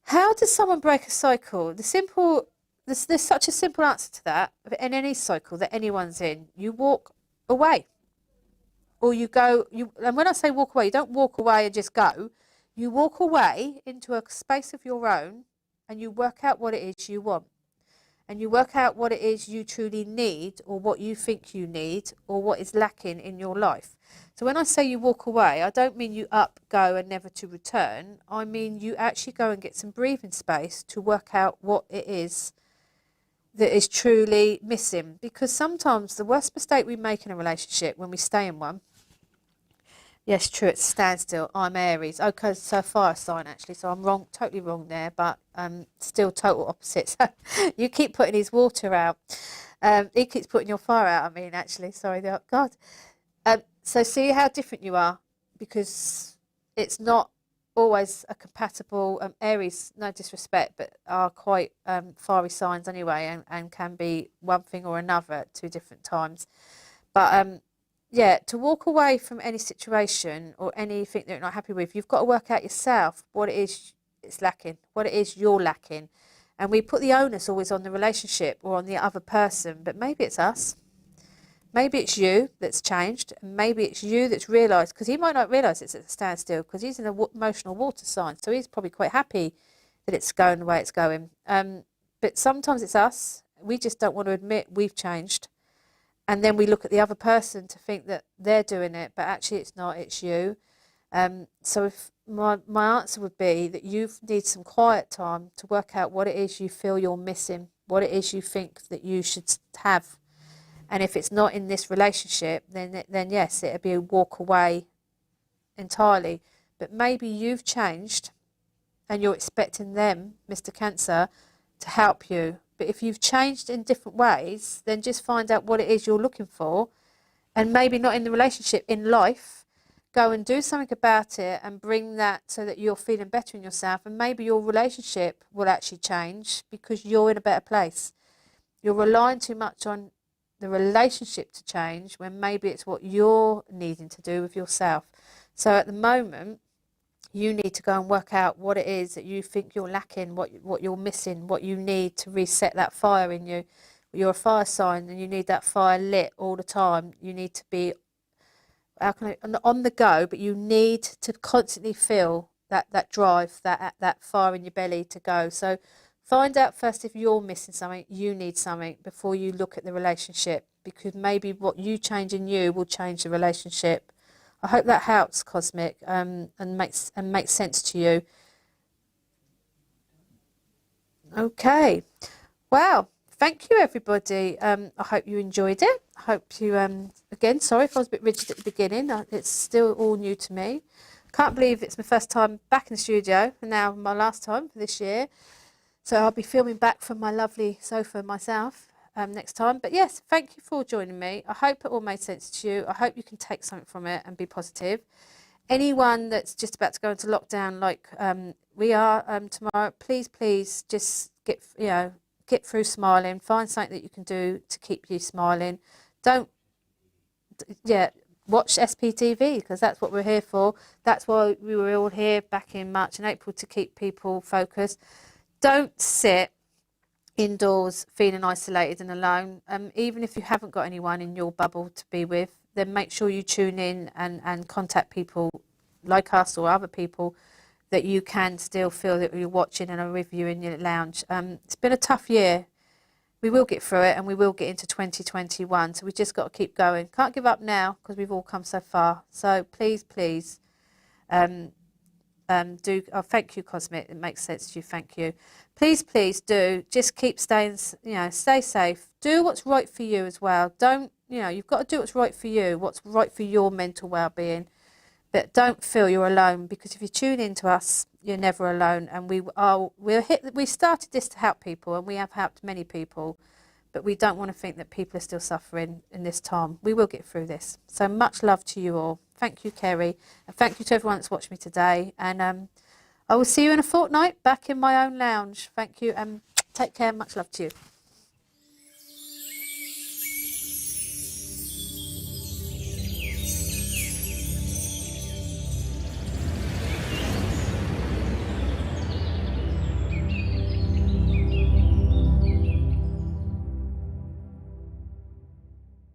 Speaker 1: How does someone break a cycle? There's such a simple answer to that. In any cycle that anyone's in, you walk away, or you go. And when I say walk away, you don't walk away and just go. You walk away into a space of your own, and you work out what it is you want, and you work out what it is you truly need, or what you think you need, or what is lacking in your life. So when I say you walk away, I don't mean you up, go, and never to return. I mean you actually go and get some breathing space to work out what it is that is truly missing. Because sometimes the worst mistake we make in a relationship when we stay in one, yes, true, it's standstill. I'm Aries. Okay, so fire sign actually. So I'm wrong, totally wrong there, but still total opposites. You keep putting his water out. He keeps putting your fire out. I mean, actually, sorry, God. So see how different you are, because it's not always a compatible. Aries, no disrespect, but are quite fiery signs anyway, and can be one thing or another at two different times. But yeah, to walk away from any situation or anything that you're not happy with, you've got to work out yourself what it is it's lacking, what it is you're lacking. And we put the onus always on the relationship or on the other person, but maybe it's us. Maybe it's you that's changed, and maybe it's you that's realised, because he might not realise it's at a standstill, because he's an emotional water sign, so he's probably quite happy that it's going the way it's going. But sometimes it's us. We just don't want to admit we've changed. And then we look at the other person to think that they're doing it, but actually it's not, it's you. So if my answer would be that you need some quiet time to work out what it is you feel you're missing, what it is you think that you should have. And if it's not in this relationship, then yes, it'll be a walk away entirely. But maybe you've changed and you're expecting them, Mr. Cancer, to help you. But if you've changed in different ways, then just find out what it is you're looking for, and maybe not in the relationship, in life. Go and do something about it and bring that so that you're feeling better in yourself, and maybe your relationship will actually change because you're in a better place. You're relying too much on the relationship to change when maybe it's what you're needing to do with yourself. So at the moment, you need to go and work out what it is that you think you're lacking, what you're missing, what you need to reset that fire in you. You're a fire sign, and you need that fire lit all the time. You need to be on the go, but you need to constantly feel that drive, that fire in your belly to go. So find out first if you're missing something, you need something, before you look at the relationship, because maybe what you change in you will change the relationship. I hope that helps, Cosmic, and makes sense to you. Okay. Well, thank you, everybody. I hope you enjoyed it. I hope you, again, sorry if I was a bit rigid at the beginning. It's still all new to me. Can't believe it's my first time back in the studio, and now my last time for this year. So I'll be filming back from my lovely sofa myself next time. But yes, thank you for joining me. I hope it all made sense to you. I hope you can take something from it and be positive. Anyone that's just about to go into lockdown like we are tomorrow, please just get through smiling. Find something that you can do to keep you smiling. Watch SPTV, because that's what we're here for. That's why we were all here back in March and April, to keep people focused. Don't sit indoors feeling isolated and alone. Even if you haven't got anyone in your bubble to be with, then make sure you tune in and contact people like us or other people that you can still feel that you're watching and are with you in your lounge. It's been a tough year. We will get through it, and we will get into 2021. So we just got to keep going. Can't give up now, because we've all come so far. So please, thank you, Cosmic. It makes sense to you. Thank you. Please do just keep stay safe. Do what's right for you as well. You've got to do what's right for you, what's right for your mental well-being. But don't feel you're alone, because if you tune into us, you're never alone. And we started this to help people, and we have helped many people. But we don't want to think that people are still suffering in this time. We will get through this. So much love to you all. Thank you, Kerry. And thank you to everyone that's watched me today. And I will see you in a fortnight back in my own lounge. Thank you and take care. Much love to you.